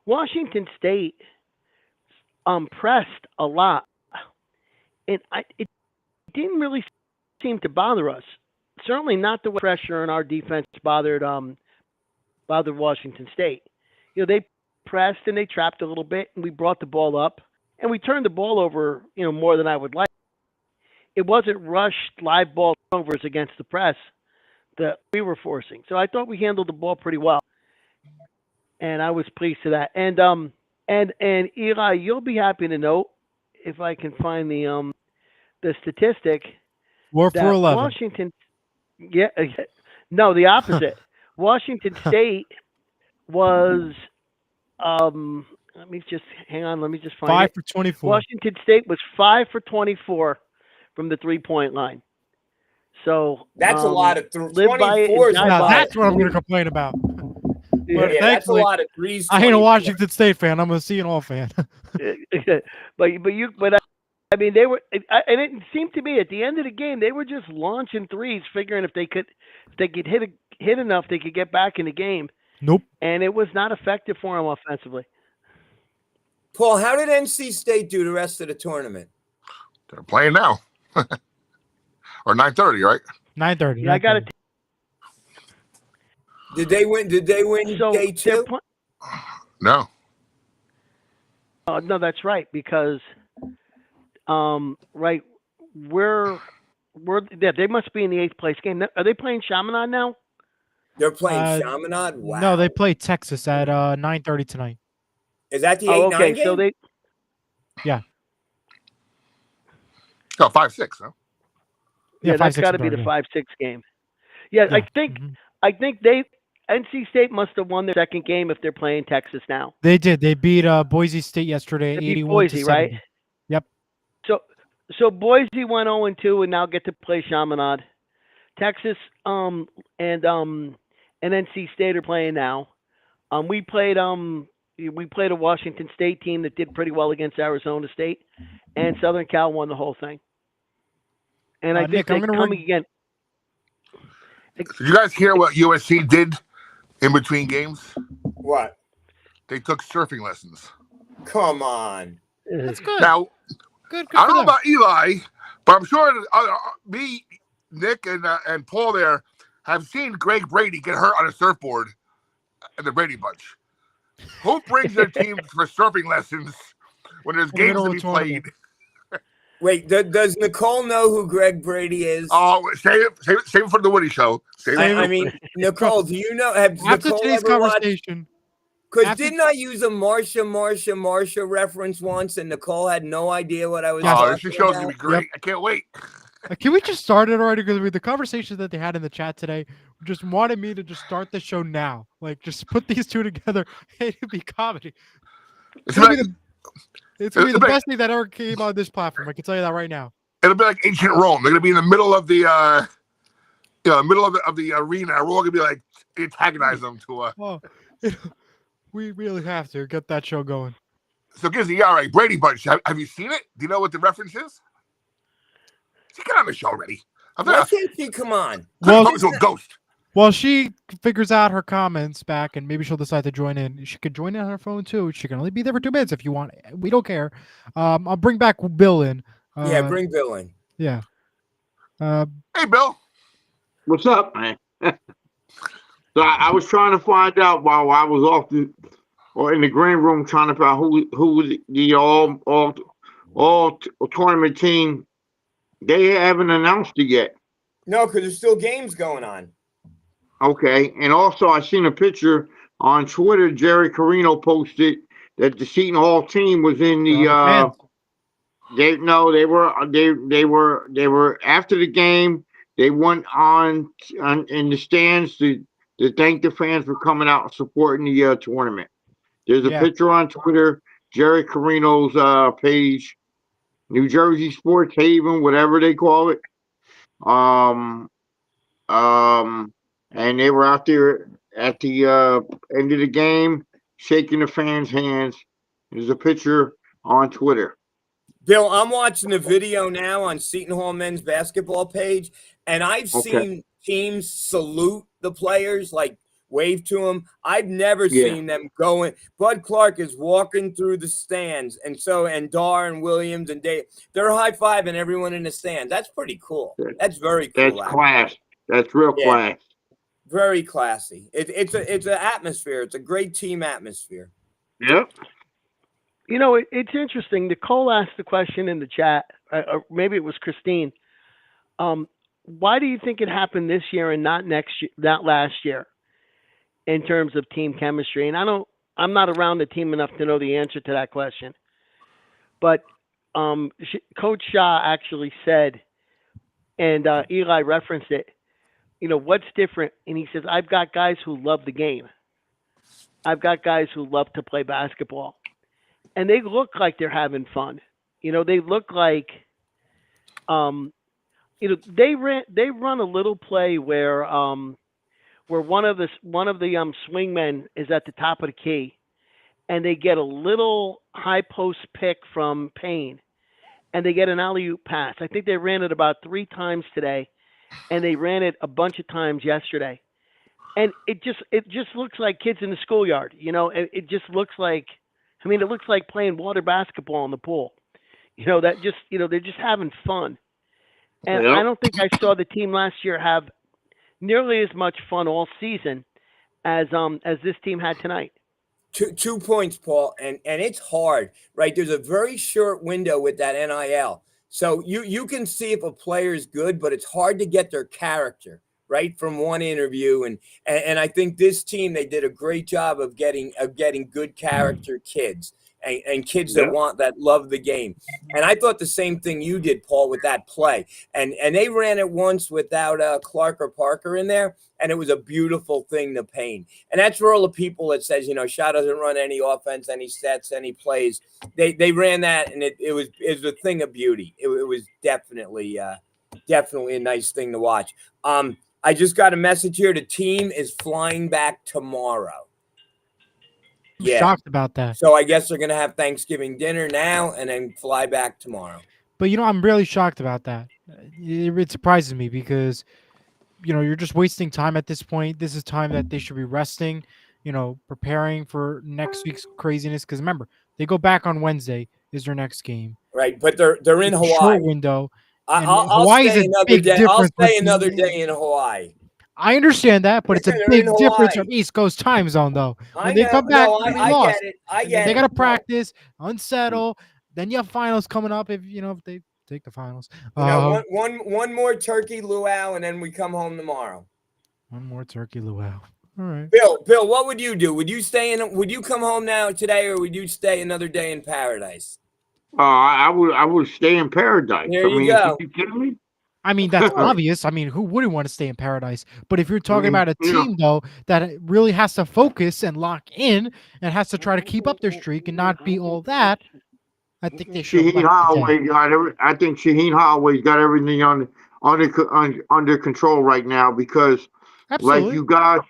Washington State pressed a lot, and it didn't really seem to bother us. Certainly not the way pressure in our defense bothered Washington State. They pressed and they trapped a little bit, and we brought the ball up, and we turned the ball over, more than I would like. It wasn't rushed live ball turnovers against the press that we were forcing. So I thought we handled the ball pretty well, and I was pleased to that. And Eli, you'll be happy to know, if I can find the statistic. 4 for 11. Washington. Yeah, no, the opposite. Washington State was. Let me just hang on. Let me just find 5 it. for 24. Washington State was 5 for 24 from the 3-point line. So that's a lot of 24. That's what I'm going to complain about. Yeah, that's a lot of threes. I ain't a Washington State fan. I'm a Seton fan. but I mean, they were, and it seemed to me at the end of the game they were just launching threes, figuring if they could hit enough, they could get back in the game. Nope. And it was not effective for them offensively. Paul, how did NC State do the rest of the tournament? They're playing now, or 9:30, right? 9:30. Yeah, I got it. Did they win? Day 2? No. No, that's right, because right, they must be in the 8th place game. Are they playing Chaminade now? They're playing Chaminade? Wow. No, they play Texas at 9:30 tonight. Is that the 8-9 game? So they. Yeah. Oh, 5-6, huh? Yeah, that's got to be the 5-6 game. Yeah, I think NC State must have won their second game if they're playing Texas now. They did. They beat Boise State yesterday, 81-70. Right? Yep. So Boise went 0-2 and now get to play Chaminade. Texas and NC State are playing now. We played a Washington State team that did pretty well against Arizona State, and Southern Cal won the whole thing. And I think Nick, they're coming again. Did you guys hear what USC did in between games? What? They took surfing lessons. Come on. That's good. Now, good I don't know about Eli, but I'm sure me, Nick, and Paul there have seen Greg Brady get hurt on a surfboard at the Brady Bunch. Who brings their team for surfing lessons when there's games to be played? Wait, does Nicole know who Greg Brady is? Oh, save it for the Woody Show. I mean, Nicole, do you know? After Nicole today's conversation. Because didn't I use a Marsha reference once, and Nicole had no idea what I was talking about? This show's going to be great. Yep. I can't wait. Can we just start it already? Because the conversations that they had in the chat today just wanted me to just start the show now. Like, just put these two together. It'd be comedy. It's going to be the best thing that ever came on this platform. I can tell you that right now. It'll be like ancient Rome. They're going to be in the middle of the, of the arena. We're all going to be like antagonize them to. We really have to get that show going. So, Gizzy, all right, Brady Bunch. Have you seen it? Do you know what the reference is? Get on the show already. Why can't she come on? Well, she figures out her comments back, and maybe she'll decide to join in. She could join in on her phone too. She can only be there for 2 minutes if you want. We don't care. I'll bring back Bill in. Yeah, bring Bill in. Yeah. Hey, Bill. What's up, man? So I was trying to find out while I was off or in the green room trying to find out who was the all tournament team. They haven't announced it yet. No, because there's still games going on. Okay, and also I seen a picture on Twitter, Jerry Carino posted that the Seton Hall team was in the fans. they were after the game. They went on in the stands to thank the fans for coming out and supporting the tournament. There's a picture on Twitter, Jerry Carino's page, New Jersey Sports Haven, whatever they call it. And they were out there at the end of the game, shaking the fans' hands. There's a picture on Twitter. Bill, I'm watching the video now on Seton Hall men's basketball page, and I've seen teams salute the players, like wave to them. I've never seen them going. Bud Clark is walking through the stands, and Dar and Williams and Dave, they're high-fiving everyone in the stands. That's pretty cool. That's very cool. That's class. That's real class. Very classy. It's an atmosphere. It's a great team atmosphere. Yep. You know, it's interesting. Nicole asked the question in the chat, or maybe it was Christine. Why do you think it happened this year and not last year, in terms of team chemistry? And I'm not around the team enough to know the answer to that question. But Coach Shaw actually said, and Eli referenced it, you know, what's different? And he says, I've got guys who love the game. I've got guys who love to play basketball. And they look like they're having fun. You know, they look like, you know, they run a little play where one of the swingmen is at the top of the key, and they get a little high post pick from Payne, and they get an alley-oop pass. I think they ran it about 3 times today, and they ran it a bunch of times yesterday. And it just looks like kids in the schoolyard. You know, it just looks like, I mean, it looks like playing water basketball in the pool. You know, that just, you know, they're just having fun. And I don't think I saw the team last year have nearly as much fun all season as this team had tonight. 2 points, Paul, and it's hard, right? There's a very short window with that NIL. So you can see if a player is good, but it's hard to get their character, right, from one interview. And I think this team, they did a great job of getting good character kids and kids that love the game. And I thought the same thing you did, Paul, with that play. And they ran it once without Clark or Parker in there, and it was a beautiful thing to Payne. And that's for all the people that says, you know, Shaw doesn't run any offense, any sets, any plays. They ran that, and it was a thing of beauty. It was definitely a nice thing to watch. I just got a message here. The team is flying back tomorrow. I'm shocked about that. So I guess they're going to have Thanksgiving dinner now and then fly back tomorrow. But, you know, I'm really shocked about that. It surprises me because, you know, you're just wasting time at this point. This is time that they should be resting, you know, preparing for next week's craziness. Because remember, they go back on Wednesday is their next game. Right, but they're in Hawaii. Short window. I'll stay another day. I'll stay another day in Hawaii. I understand that, but it's a big difference from East Coast time zone, though. When they come back, I get it. They got to practice, unsettle. Then you have finals coming up. If they take the finals, one more turkey luau, and then we come home tomorrow. One more turkey luau. All right, Bill, what would you do? Would you come home now today, or would you stay another day in paradise? I would stay in paradise. There you go. Are you kidding me? I mean, that's obvious. I mean, who wouldn't want to stay in paradise? But if you're talking about a team, though, that really has to focus and lock in and has to try to keep up their streak and not be all that, I think they should. I think Shaheen Holloway's got everything under control right now because, like you guys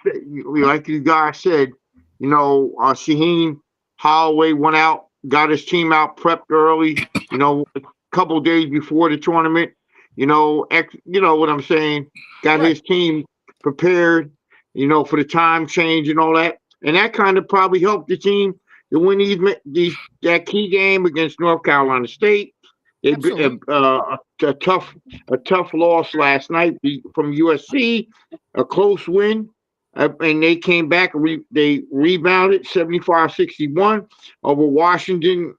said, you know, Shaheen Holloway went out, got his team out, prepped early, you know, a couple days before the tournament. You know what I'm saying? Got his team prepared, you know, for the time change and all that. And that kind of probably helped the team to win that key game against North Carolina State. They a tough loss last night from USC, a close win. And they came back, they rebounded 75-61 over Washington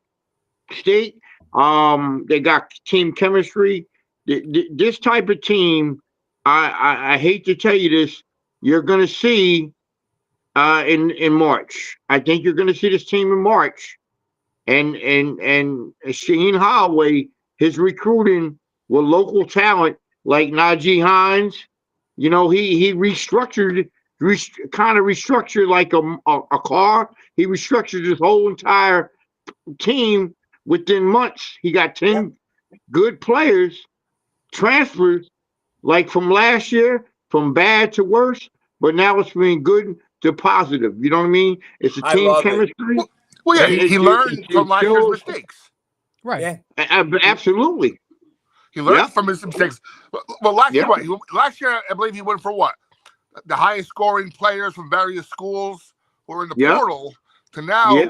State. They got team chemistry. This type of team, I hate to tell you this, you're going to see in March. I think you're going to see this team in March. And Shaheen Holloway, his recruiting with local talent like Najee Hines, he restructured, kind of restructured like a car. He restructured his whole entire team within months. He got 10 good players transfers, like from last year, from bad to worse, but now it's been good to positive. You know what I mean? It's a I team love it. chemistry. Well, yeah, he learned it from last year's shows- mistakes. Right. Yeah. Absolutely. He learned Yeah. from his mistakes. Well, last year, Yeah. last year, I believe he went for what? The highest scoring players from various schools who are in the Yeah. portal to now Yeah.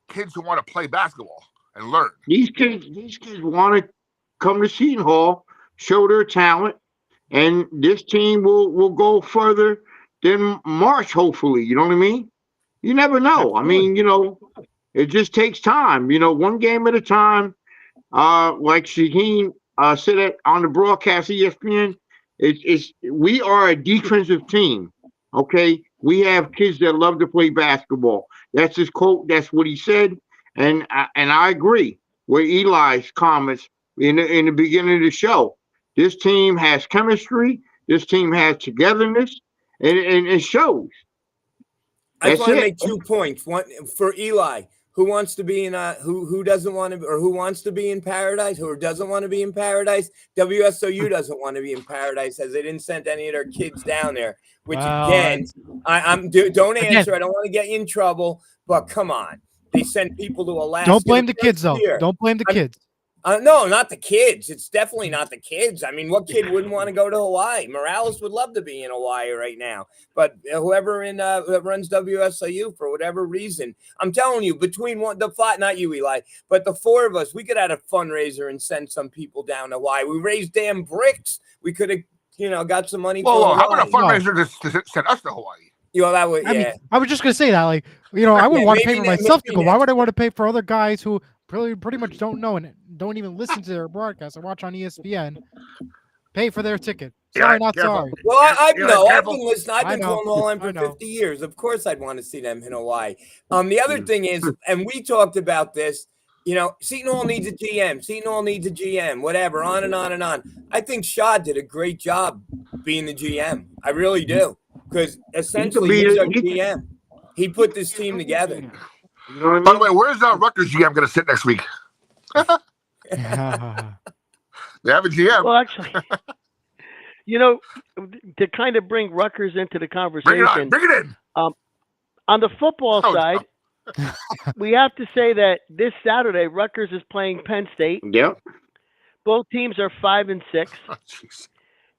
kids who want to play basketball and learn. These kids want to come to Seton Hall, show their talent, and this team will go further than March, hopefully. You know what I mean? You never know. Absolutely. I mean, it just takes time. One game at a time. Like Shaheen said it on the broadcast, ESPN. We are a defensive team. Okay, we have kids that love to play basketball. That's his quote. That's what he said, and I agree with Eli's comments in the beginning of the show. This team has chemistry. This team has togetherness, and it shows. I just That's want to it. make 2 points. One for Eli, who wants to be in who doesn't want to, or who wants to be in paradise, who doesn't want to be in paradise. WSOU doesn't want to be in paradise, as they didn't send any of their kids down there. Which again, don't answer. I don't want to get you in trouble, but come on, they send people to Alaska. Don't blame the kids though. Don't blame the kids. No, not the kids. It's definitely not the kids. I mean, what kid wouldn't want to go to Hawaii? Morales would love to be in Hawaii right now. But whoever that runs WSIU, for whatever reason, I'm telling you, between the five, not you, Eli, but the four of us, we could have a fundraiser and send some people down to Hawaii. We raised damn bricks. We could have, got some money. Well, for how about a Hawaii. fundraiser to send us to Hawaii? That would, I mean, I was just gonna say that, I wouldn't want to pay for myself to go. Why would I want to pay for other guys who pretty much don't know and don't even listen to their broadcast or watch on ESPN? Pay for their ticket. Sorry, not sorry. Well, I've been listening. I've been know. calling all in for 50 years. Of course, I'd want to see them in Hawaii. The other thing is, and we talked about this. Seton Hall needs a GM. Seton Hall needs a GM. Whatever. On and on and on. I think Shaw did a great job being the GM. I really do. Because essentially, he's our GM. He put this team together. You know what I mean? By the way, where's Rutgers GM going to sit next week? They have a GM. Well, actually, to kind of bring Rutgers into the conversation. Bring it in. On the football side, we have to say that this Saturday, Rutgers is playing Penn State. Yep. Both teams are 5-6. Oh, jeez.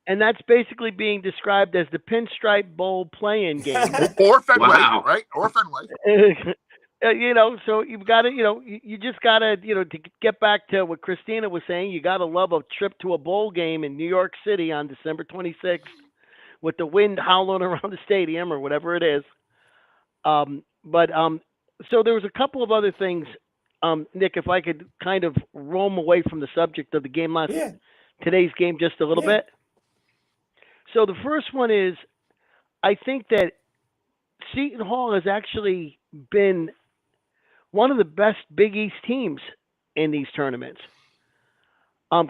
And that's basically being described as the Pinstripe Bowl play-in game. Or Fenway, Wow. right? Or Fenway. So you've got to, you just got to, to get back to what Christina was saying, you got to love a trip to a bowl game in New York City on December 26th with the wind howling around the stadium or whatever it is. So there was a couple of other things, Nick, if I could kind of roam away from the subject of the game today's game just a little bit. So the first one is, I think that Seton Hall has actually been one of the best Big East teams in these tournaments.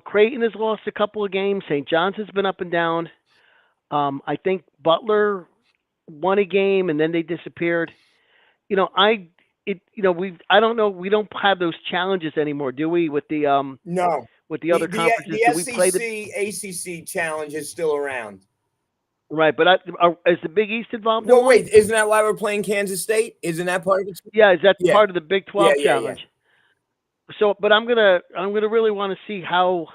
Creighton has lost a couple of games. St. John's has been up and down. I think Butler won a game and then they disappeared. I don't know. We don't have those challenges anymore, do we? With the no. With the other conferences, the we SEC, ACC challenge is still around. Right, but is the Big East involved? Well, wait, isn't that why we're playing Kansas State? Isn't that part of it? Yeah, is that part of the Big 12 challenge? Yeah. So, but I'm gonna really want to see how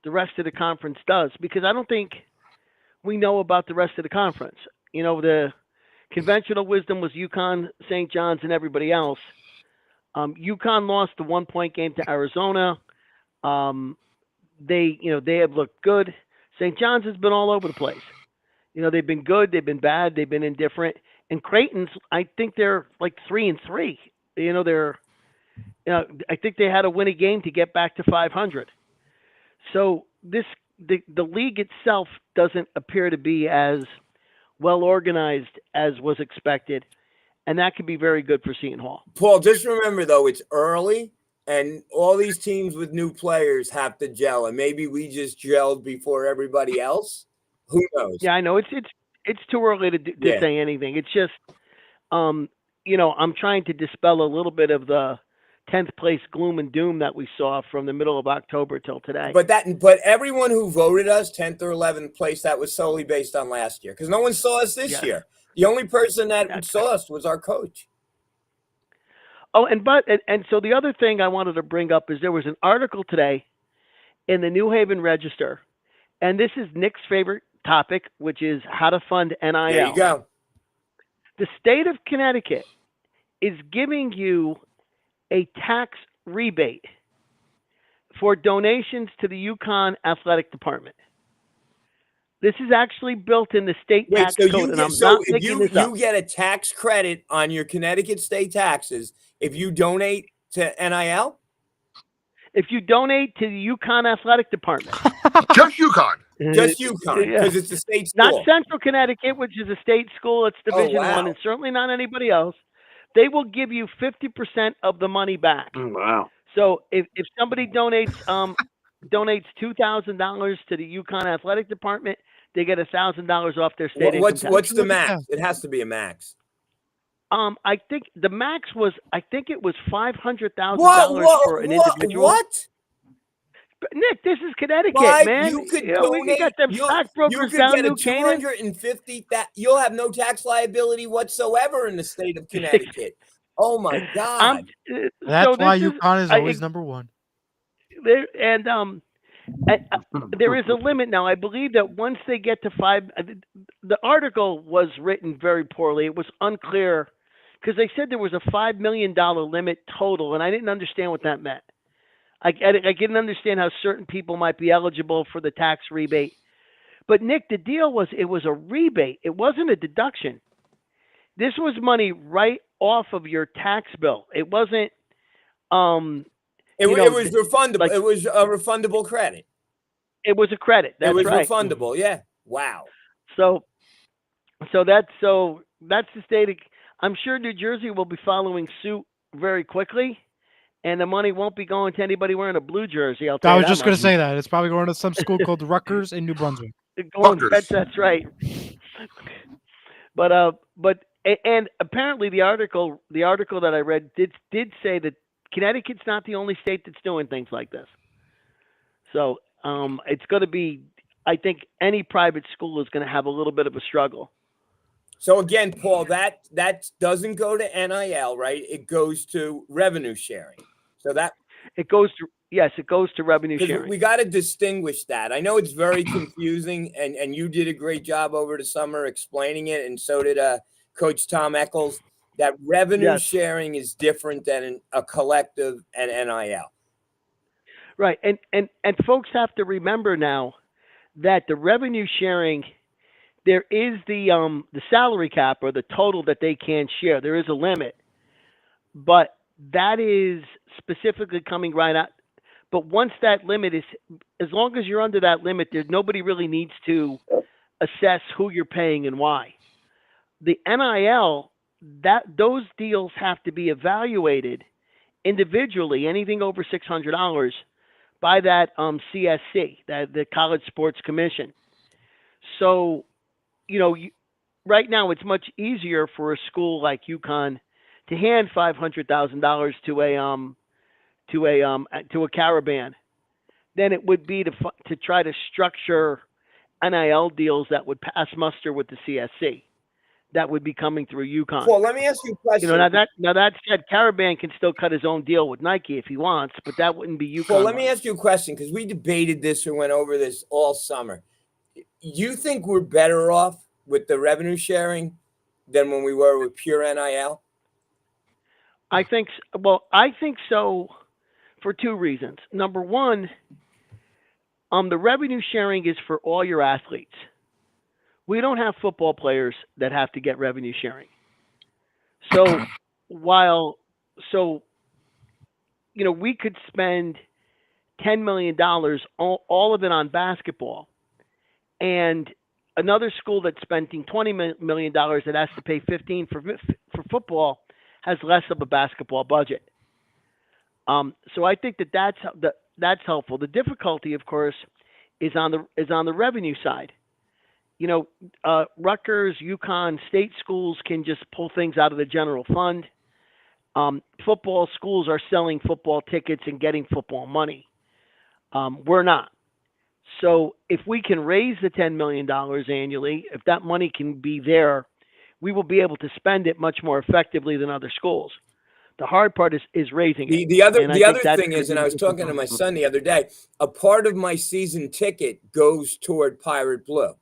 the rest of the conference does, because I don't think we know about the rest of the conference. The conventional wisdom was UConn, St. John's, and everybody else. UConn lost the 1-point game to Arizona. They have looked good. St. John's has been all over the place. They've been good, they've been bad, they've been indifferent. And Creighton's, I think they're like 3-3. I think they had to win a game to get back to 500. So the league itself doesn't appear to be as well organized as was expected, and that could be very good for Seton Hall. Paul, just remember though, it's early, and all these teams with new players have to gel, and maybe we just gelled before everybody else. Who knows? Yeah, I know it's too early to Yeah. say anything. It's just, I'm trying to dispel a little bit of the 10th place gloom and doom that we saw from the middle of October till today. But everyone who voted us 10th or 11th place, that was solely based on last year, because no one saw us this year. The only person that saw us was our coach. Oh, and so the other thing I wanted to bring up is there was an article today in the New Haven Register, and this is Nick's favorite topic, which is how to fund NIL. There you go. The state of Connecticut is giving you a tax rebate for donations to the UConn athletic department. This is actually built in the state tax code, and I'm not making this up. You get a tax credit on your Connecticut state taxes if you donate to NIL? If you donate to the UConn athletic department. Just UConn. Just UConn, because it's a state school. Not Central Connecticut, which is a state school. It's Division I, and certainly not anybody else. They will give you 50% of the money back. Wow. So if somebody donates $2,000 to the UConn athletic department, they get $1,000 off their state income tax. What's the max? It has to be a max. I think the max was it was $500,000 for an individual. What? But Nick, this is Connecticut, man. You could we got them stockbrokers down New Canaan. You'll have no tax liability whatsoever in the state of Connecticut. Oh my God! That's why UConn is always number one. There is a limit now. I believe that once they get to 5, the article was written very poorly. It was unclear because they said there was a $5 million limit total, and I didn't understand what that meant. I didn't understand how certain people might be eligible for the tax rebate. But Nick, the deal was it was a rebate. It wasn't a deduction. This was money right off of your tax bill. It wasn't. It was refundable. It was a refundable credit. It was a credit. That's right. It was refundable. Yeah. Wow. So that's the state. I'm sure New Jersey will be following suit very quickly. And the money won't be going to anybody wearing a blue jersey. I was just going to say that. It's probably going to some school called Rutgers in New Brunswick. That's right. But apparently the article that I read did say that Connecticut's not the only state that's doing things like this. So it's going to be, I think any private school is going to have a little bit of a struggle. So again, Paul, that doesn't go to NIL, right? It goes to revenue sharing. So that it goes to revenue sharing. We got to distinguish that. I know it's very confusing, and you did a great job over the summer explaining it, and so did Coach Tom Eccles. That revenue sharing is different than a collective and NIL. Right, and folks have to remember now that the revenue sharing, there is the salary cap or the total that they can share. There is a limit, but that is specifically coming right out. But once that limit is, as long as you're under that limit, nobody really needs to assess who you're paying and why. The NIL, those deals have to be evaluated individually, anything over $600, by that CSC, the College Sports Commission. So, right now it's much easier for a school like UConn to hand $500,000 to a caravan than it would be to try to structure NIL deals that would pass muster with the CSC. That would be coming through UConn. Well, let me ask you a question. Now that said, Caravan can still cut his own deal with Nike if he wants, but that wouldn't be UConn. Well, let me ask you a question, because we debated this or went over this all summer. You think we're better off with the revenue sharing than when we were with pure NIL? I think so for two reasons. Number one, the revenue sharing is for all your athletes. We don't have football players that have to get revenue sharing. So we could spend $10 million, all of it on basketball, and another school that's spending $20 million that has to pay 15 for football has less of a basketball budget. So I think that's helpful. The difficulty, of course, is on the revenue side. Rutgers, UConn, state schools can just pull things out of the general fund. Football schools are selling football tickets and getting football money. We're not. So if we can raise the $10 million annually, if that money can be there, we will be able to spend it much more effectively than other schools. The hard part is raising it. The other thing is, and I was talking to my son the other day, a part of my season ticket goes toward Pirate Blue.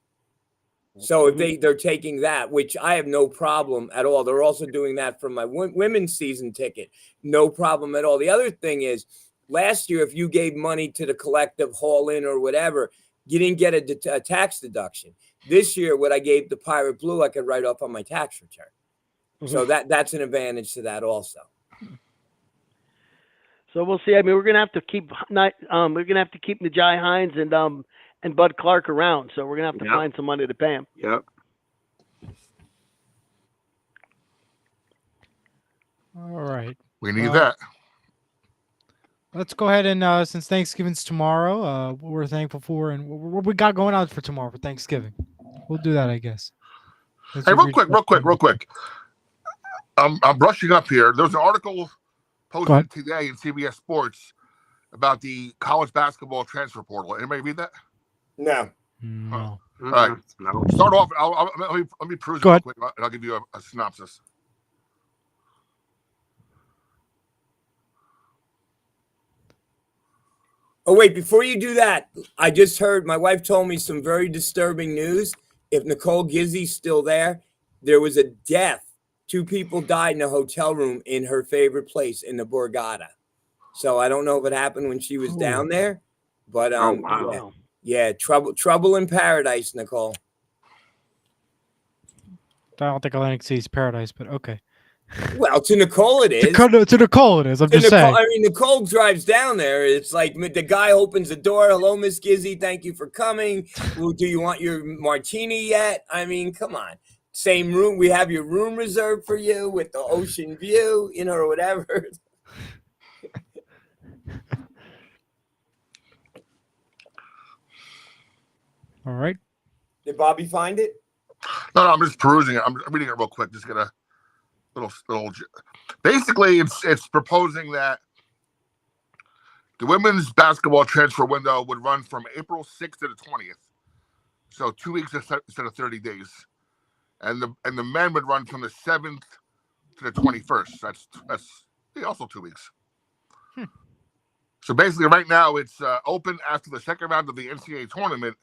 So if they're taking that, which I have no problem at all. They're also doing that for my women's season ticket. No problem at all. The other thing is, last year, if you gave money to the collective haul in or whatever, you didn't get a tax deduction. This year, what I gave to Pirate Blue, I could write off on my tax return. So that's an advantage to that also. So we'll see. I mean, we're gonna have to keep Najai Hines and Bud Clark around. So we're gonna have to find some money to pay him. Yep. All right. We need that. Let's go ahead and since Thanksgiving's tomorrow, what we're thankful for and what we got going on for tomorrow for Thanksgiving. We'll do that, I guess. Hey, real quick. I'm brushing up here. There's an article posted today in CBS Sports about the college basketball transfer portal. Anybody read that? No. No. All right. No. Start off. Let me peruse it real quick, and I'll give you a synopsis. Oh, wait, before you do that, I just heard my wife told me some very disturbing news. If Nicole Gizzy's still there was a death. 2 people died in a hotel room in her favorite place in the Borgata. So I don't know if it happened when she was down there, but wow. yeah, trouble in paradise, Nicole. I don't think Atlantic City's paradise, but okay. Well, to Nicole it is. To Nicole it is. I'm just saying. I mean, Nicole drives down there. It's like the guy opens the door. Hello, Miss Gizzy. Thank you for coming. Well, do you want your martini yet? I mean, come on. Same room. We have your room reserved for you with the ocean view, or whatever. All right. Did Bobby find it? No, I'm just perusing it. I'm reading it real quick. Just get a little. Basically, it's proposing that the women's basketball transfer window would run from April 6th to the 20th, so 2 weeks instead of 30 days, and the men would run from the 7th to the 21st. That's also 2 weeks. So basically, right now it's open after the second round of the NCAA tournament,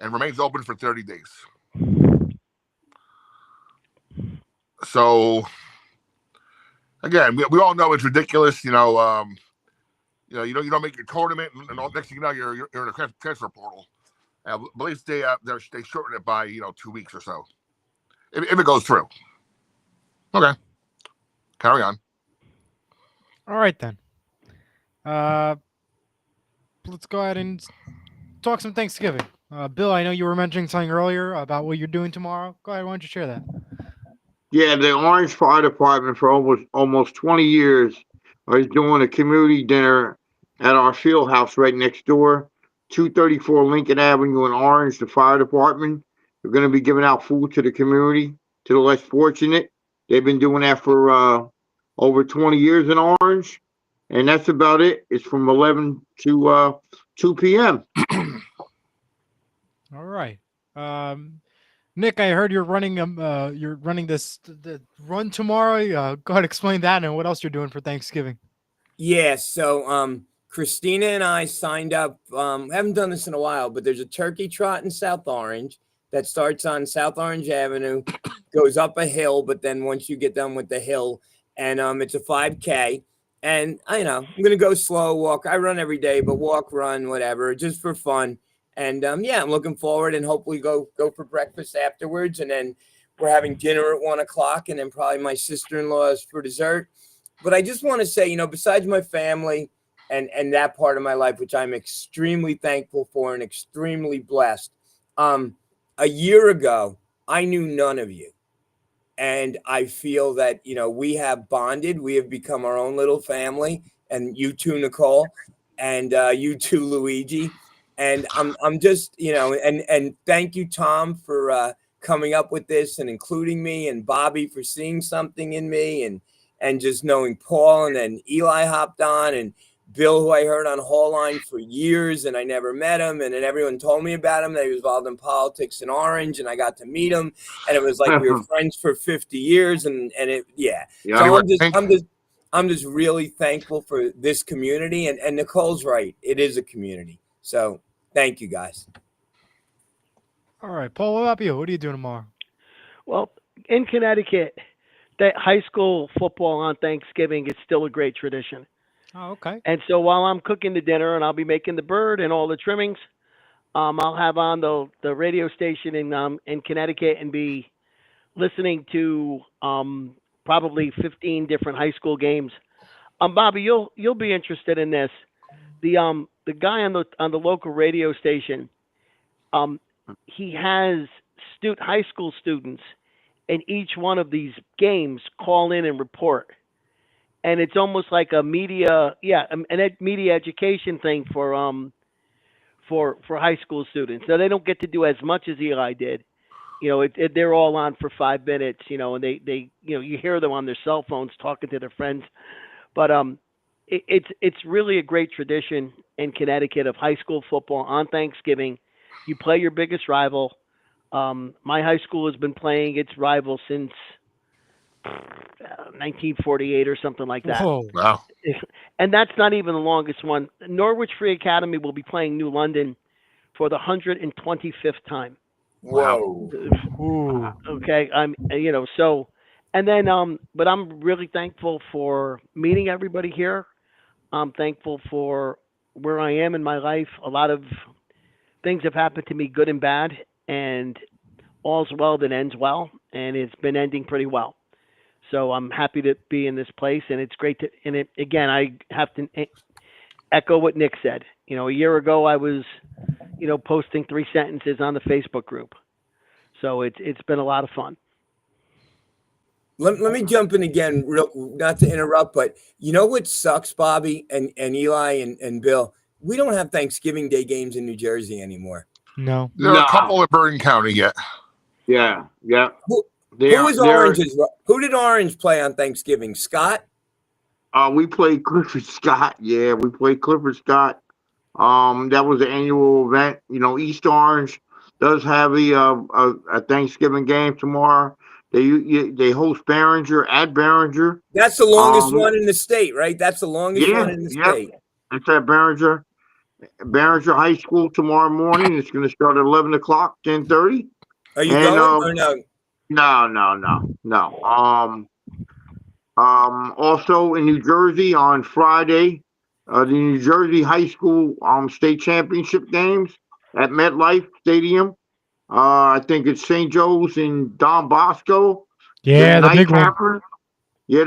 and remains open for 30 days. So, again, we all know it's ridiculous. You don't make your tournament, and all, next thing you know, you're in a transfer portal. At least they shorten it by 2 weeks or so, if it goes through. Okay, carry on. All right then. Let's go ahead and talk some Thanksgiving. Bill, I know you were mentioning something earlier about what you're doing tomorrow. Go ahead, why don't you share that? Yeah, the Orange Fire Department for almost 20 years is doing a community dinner at our field house right next door, 234 Lincoln Avenue in Orange. The fire department, they're going to be giving out food to the community, to the less fortunate. They've been doing that for over 20 years in Orange, and that's about it. It's from 11 to 2 p.m. All right. Nick, I heard you're running the run tomorrow. Go ahead, explain that and what else you're doing for Thanksgiving. Yeah, so Christina and I signed up. Haven't done this in a while, but there's a turkey trot in South Orange that starts on South Orange Avenue, goes up a hill, but then once you get done with the hill, and it's a 5K. And I'm gonna go slow, walk. I run every day, but walk, run, whatever, just for fun. And I'm looking forward, and hopefully go for breakfast afterwards, and then we're having dinner at 1:00, and then probably my sister-in-law's for dessert. But I just want to say, besides my family and that part of my life, which I'm extremely thankful for and extremely blessed, a year ago, I knew none of you. And I feel that, we have bonded. We have become our own little family. And you too, Nicole, and you too, Luigi. And I'm just, and thank you, Tom, for coming up with this and including me, and Bobby for seeing something in me, and just knowing Paul, and then Eli hopped on, and Bill, who I heard on Hall Line for years, and I never met him. And then everyone told me about him, that he was involved in politics in Orange, and I got to meet him. And it was like we were friends for 50 years. And it, yeah. So I'm just really thankful for this community. And Nicole's right. It is a community. So thank you, guys. All right, Paul, what about you? What are you doing tomorrow? Well, in Connecticut, that high school football on Thanksgiving is still a great tradition. Oh, okay. And so while I'm cooking the dinner and I'll be making the bird and all the trimmings, I'll have on the radio station in Connecticut and be listening to probably 15 different high school games. Bobby, you'll be interested in this. The guy on the local radio station, he has high school students, and each one of these games call in and report. And it's almost like a media education thing for high school students. Now they don't get to do as much as Eli did. They're all on for 5 minutes, and they you hear them on their cell phones talking to their friends. But it's really a great tradition in Connecticut of high school football on Thanksgiving. You play your biggest rival. My high school has been playing its rival since 1948 or something like that. Whoa. Wow. And that's not even the longest one. Norwich Free Academy will be playing New London for the 125th time. Whoa. Ooh. Okay. And then, but I'm really thankful for meeting everybody here. I'm thankful for where I am in my life. A lot of things have happened to me, good and bad, and all's well that ends well. And it's been ending pretty well. So I'm happy to be in this place, and it's great to. And again, I have to echo what Nick said. A year ago I was, posting 3 sentences on the Facebook group. So it's been a lot of fun. Let me jump in again, not to interrupt, but you know what sucks, Bobby and Eli and Bill? We don't have Thanksgiving Day games in New Jersey anymore. No. There are a couple in Bergen County yet. Yeah. Who did Orange play on Thanksgiving? Scott? We played Clifford Scott. Yeah, we played Clifford Scott. That was an annual event. East Orange does have a Thanksgiving game tomorrow. They host Barringer at Barringer. That's the longest one in the state, right? That's the longest one in the state. It's at Barringer High School tomorrow morning. It's going to start at 11 o'clock, 10:30. Are you going or no? No. Also in New Jersey on Friday, the New Jersey High School state championship games at MetLife Stadium. I think it's St. Joe's and Don Bosco. Yeah, the big one. Yeah,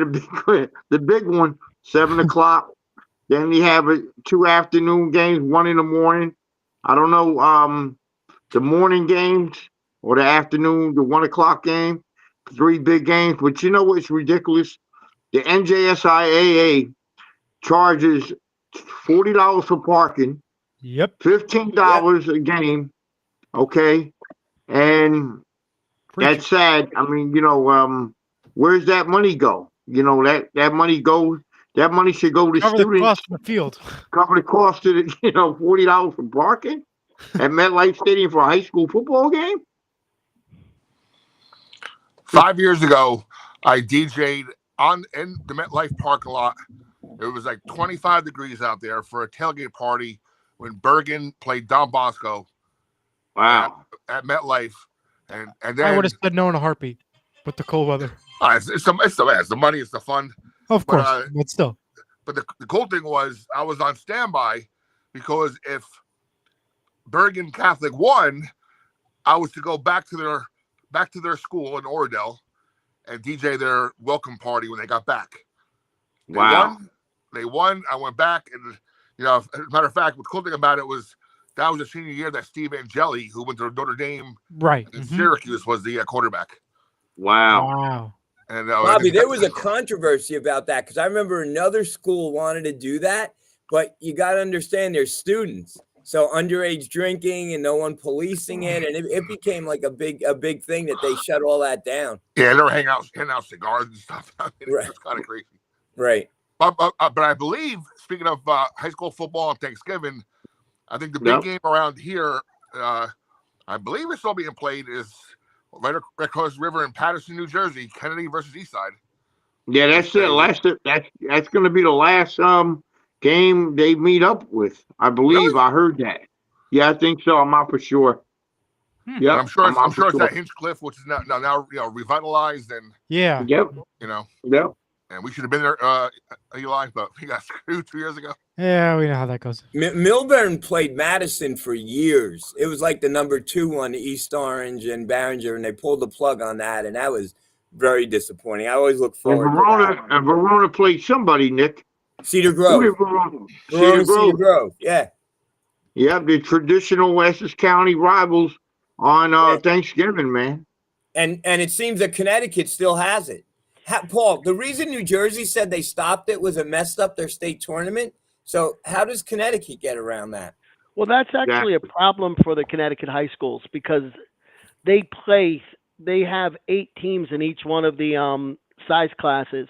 the big one, 7 o'clock. Then you have 2 afternoon games, 1 in the morning. I don't know the morning games or the afternoon, the 1 o'clock game. 3 big games. But you know what's ridiculous? The NJSIAA charges $40 for parking. Yep. $15 a game. Okay. And that's sad. I mean, where's that money go? That money should go to cover students. The cost of the field. Cover the cost of $40 for parking at MetLife Stadium for a high school football game. 5 years ago, I DJ'd in the MetLife parking lot. It was like 25 degrees out there for a tailgate party when Bergen played Don Bosco. Wow. At MetLife. And then I would have said no in a heartbeat with the cold weather. It's the money, it's the fun. Of course, but still. But the cool thing was I was on standby because if Bergen Catholic won, I was to go back to their school in Oradell and DJ their welcome party when they got back. They won. I went back, and as a matter of fact, the cool thing about it was that was the senior year that Steve Angeli, who went to Notre Dame Right. and Syracuse, was the quarterback. Wow. Wow. And Bobby, there was a controversy about that because I remember another school wanted to do that, but you got to understand they're students. So underage drinking and no one policing it, and it became like a big thing that they shut all that down. Yeah, they were handing out cigars and stuff. I mean, Right. It's kind of crazy. Right. But I believe, speaking of high school football on Thanksgiving, I think the big game around here, I believe it's still being played, is right across the river in Paterson, New Jersey, Kennedy versus Eastside. Yeah, that's it. That's going to be the last game they meet up with. I believe. Really? I heard that. Yeah, I think so. I'm not for sure. Yeah, I'm sure it's at Hinchcliff, which is now revitalized and Yeah. Yep. Yep. And we should have been there, Eli, but we got screwed 2 years ago. Yeah, we know how that goes. Millburn played Madison for years. It was like the number 2 on East Orange and Barringer, and they pulled the plug on that, and that was very disappointing. I always look forward to that. Verona played somebody, Nick. Cedar Grove. Cedar Grove. Yeah. Yep, the traditional Essex County rivals on Thanksgiving, man. And it seems that Connecticut still has it. Paul, the reason New Jersey said they stopped it was it messed up their state tournament. So how does Connecticut get around that? Well, that's actually a problem for the Connecticut high schools because they have 8 teams in each one of the size classes.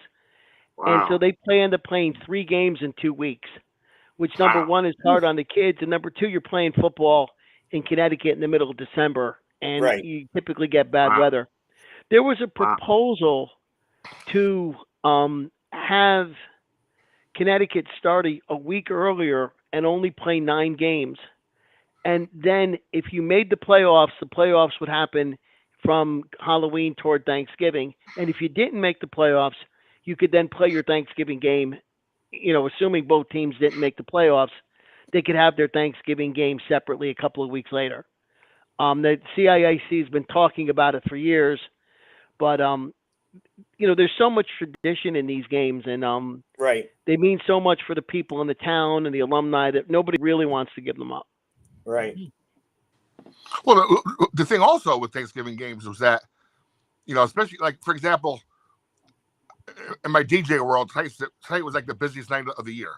Wow. And so they end up playing 3 games in 2 weeks, which number one is hard on the kids. And number 2, you're playing football in Connecticut in the middle of December, and you typically get bad weather. There was a proposal to have Connecticut start a week earlier and only play 9 games. And then if you made the playoffs would happen from Halloween toward Thanksgiving. And if you didn't make the playoffs, you could then play your Thanksgiving game, assuming both teams didn't make the playoffs, they could have their Thanksgiving game separately a couple of weeks later. The CIAC has been talking about it for years, but there's so much tradition in these games, and they mean so much for the people in the town and the alumni that nobody really wants to give them up. Right. Well, the thing also with Thanksgiving games was that, especially like, for example, in my DJ world, tonight was like the busiest night of the year.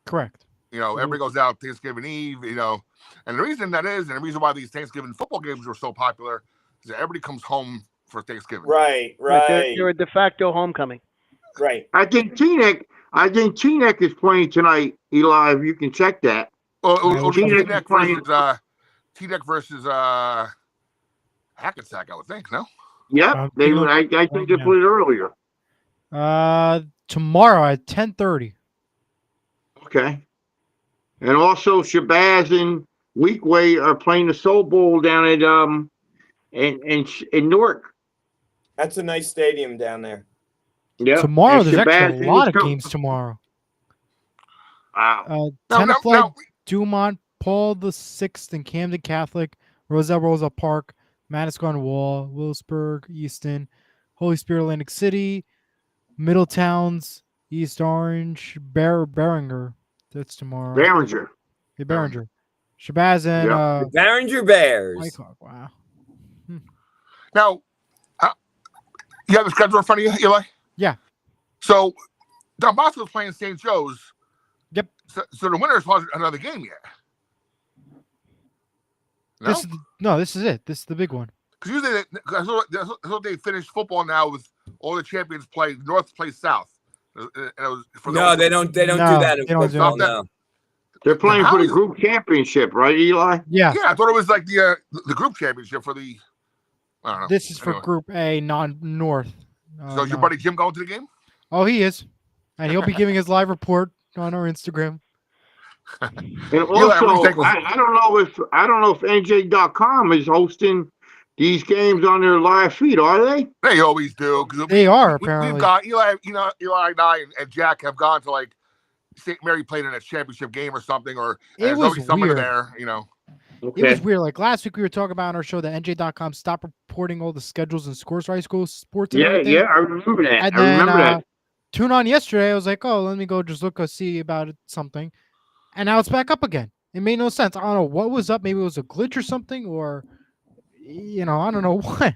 Correct. Everybody goes out Thanksgiving Eve, and the reason that is, and the reason why these Thanksgiving football games were so popular is that everybody comes home for Thanksgiving. Right. They're a de facto homecoming. Right. I think Teaneck is playing tonight, Eli. If you can check that. Well, Teaneck versus Hackensack, I would think. No. Yep. I think they played earlier. Tomorrow at 10:30. Okay. And also Shabazz and Weekway are playing the Soul Bowl down at in Newark. That's a nice stadium down there. Yeah. Tomorrow there's actually a lot of games tomorrow. Wow. 10 o'clock, Dumont, Paul VI and Camden Catholic, Rosa Park, Madison Wall, Willisburg, Easton, Holy Spirit Atlantic City, Middletowns, East Orange, Barringer. That's tomorrow. Barringer. Hey, Barringer. Shabazz and Barringer Bears. Mycock. Wow. Now, you have the schedule in front of you, Eli? Yeah. So, Don Bosco's playing St. Joe's. Yep. So the winner's wasn't another game yet. No? This is it. This is the big one. Because usually that's what they finish football now with all the champions play. North plays South. They don't do that in football now. They're playing for the group championship, right, Eli? Yeah. Yeah, I thought it was like the group championship for the. I don't know. This is for Group A, non-North. So is your buddy Jim going to the game? Oh, he is, and he'll be giving his live report on our Instagram. And also, I don't know if NJ.com is hosting these games on their live feed. Are they? They always do. They are apparently. We've got Eli. Eli and I and Jack have gone to like St. Mary played in a championship game or something, or it was someone weird. there. Okay. It was weird. Like last week, we were talking about on our show that NJ.com stopped reporting all the schedules and scores for high school sports. Yeah, I remember that. And then, remember that. Tune on yesterday. I was like, oh, let me go just see about something. And now it's back up again. It made no sense. I don't know what was up. Maybe it was a glitch or something, or I don't know what.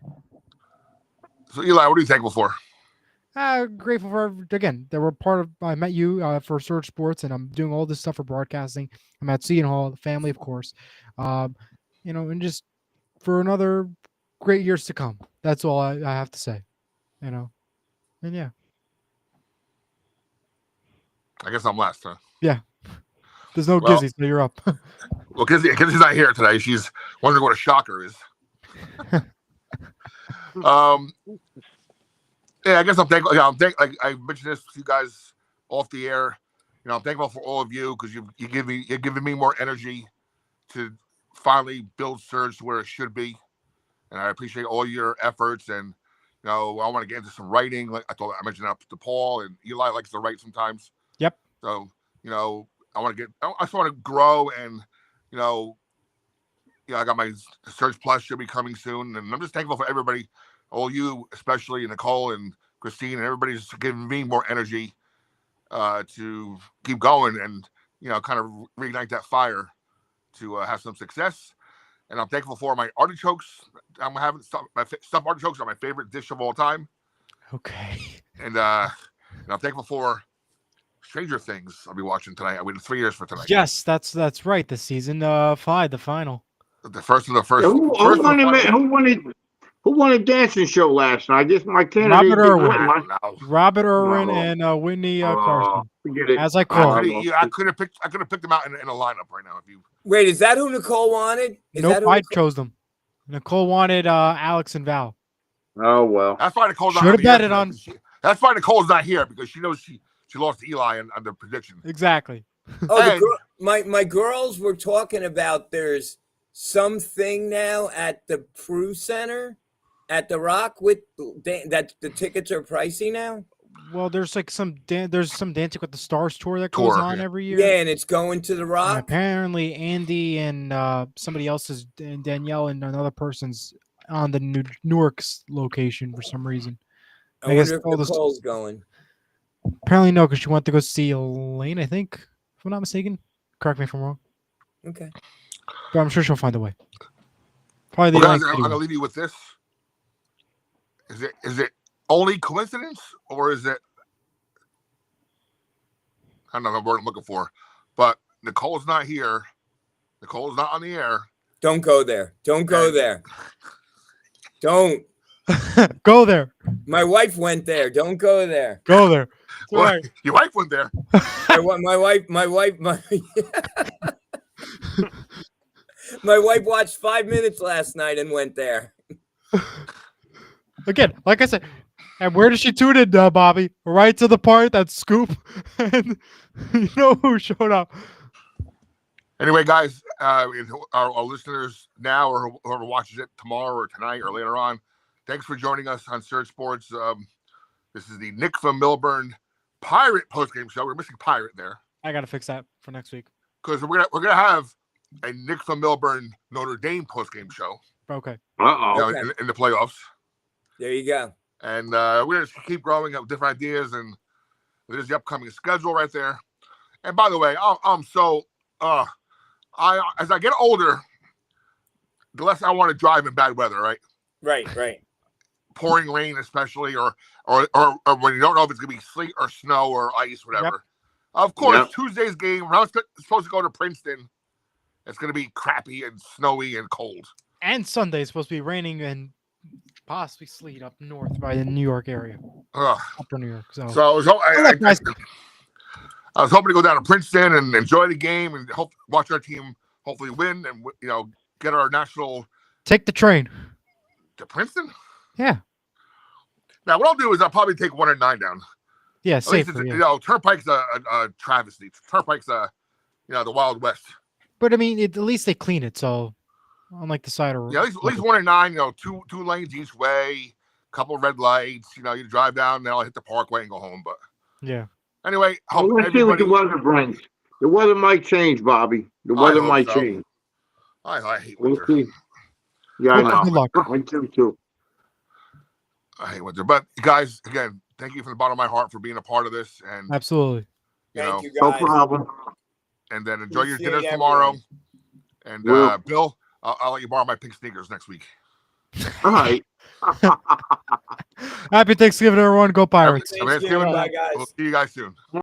So Eli, what are you thankful for? Grateful for again. They were part of. I met you for Surge Sports, and I'm doing all this stuff for broadcasting. I'm at Seton Hall, the family, of course. And just for another great years to come. That's all I have to say. And yeah. I guess I'm last, huh? Yeah. There's no Gizzy, so you're up. Well, Gizzy's not here today. She's wondering what a shocker is. Yeah, I guess I'm thankful. Yeah, like I mentioned this to you guys off the air. I'm thankful for all of you because you're giving me more energy to finally build Surge to where it should be, and I appreciate all your efforts. And I want to get into some writing. Like I mentioned that to Paul, and Eli likes to write sometimes. Yep. So I just want to grow, and I got my Surge Plus should be coming soon, and I'm just thankful for everybody. All you, especially Nicole and Christine, and everybody's giving me more energy to keep going and kind of reignite that fire to have some success. And I'm thankful for my artichokes. I'm having stuffed artichokes are my favorite dish of all time. Okay. And I'm thankful for Stranger Things. I'll be watching tonight. I waited 3 years for tonight. Yes, that's right. The season 5, the final. The first of the first. Who won a dancing show last night? I guess my candidate. Robert Irwin. Robert Irwin and Whitney Carson. Forget it. As I call I could have picked them out in a lineup right now. If you wait, is that who Nicole wanted? I chose them. Nicole wanted Alex and Val. Oh well. That's why Nicole's not here. That's why Nicole's not here because she knows she lost to Eli on the prediction. Exactly. Oh, my girls were talking about there's something now at the Prue Center at the Rock with that the tickets are pricey now. Well, there's like some Dancing with the Stars tour that goes on every year. Yeah, and it's going to the Rock. And apparently, Andy and somebody else's and Danielle and another person's on the Newark's location for some reason. I wonder if Nicole's going. Apparently, no, because she wanted to go see Elaine. I think, if I'm not mistaken. Correct me if I'm wrong. Okay. But I'm sure she'll find a way. Probably. Well, guys, I'm gonna leave you with this. Is it only coincidence, or is it? I don't know the word I'm looking for, but Nicole's not here. Nicole's not on the air. Don't go there. Don't go there. Don't go there. My wife went there. Don't go there. Go there. Well, right. Your wife went there. My wife watched 5 minutes last night and went there. Again, like I said, and where did she tune in, Bobby? Right to the part, that scoop, and you know who showed up. Anyway, guys, our listeners now, or whoever watches it tomorrow or tonight or later on, thanks for joining us on Surge Sports. This is the Nick from Millburn Pirate postgame show. We're missing Pirate there. I gotta fix that for next week because we're gonna have a Nick from Millburn Notre Dame postgame show. Okay. In the playoffs. There you go. And we're going to keep growing up with different ideas, and there's the upcoming schedule right there. And by the way, I'm so as I get older, the less I want to drive in bad weather, right? Right. Pouring rain, especially, or when you don't know if it's going to be sleet or snow or ice, whatever. Yep. Of course, Tuesday's game, when I was supposed to go to Princeton, it's going to be crappy and snowy and cold. And Sunday is supposed to be raining and possibly sleet up north by the New York area. Upper New York. So I was hoping to go down to Princeton and enjoy the game and watch our team hopefully win and get our national. Take the train to Princeton. Yeah. Now what I'll do is I'll probably take 1 and 9 down. Yeah, safer. Turnpike's a travesty. Turnpike's the Wild West. But I mean, at least they clean it, so. Unlike the side of at least 1 and 9, two lanes each way, couple of red lights. You drive down, then I'll hit the Parkway and go home. But yeah. Anyway, let's see what the weather brings. The weather might change, Bobby. The weather might change. I hate winter. We'll see. Yeah, I know. Good luck. I do too. I hate winter, but guys, again, thank you from the bottom of my heart for being a part of this. And absolutely, thank you guys. No problem. And then enjoy your dinner tomorrow. And Will. Bill, I'll let you borrow my pink sneakers next week. All right. Happy Thanksgiving, everyone. Go Pirates. Have a Thanksgiving. Bye, guys. We'll see you guys soon.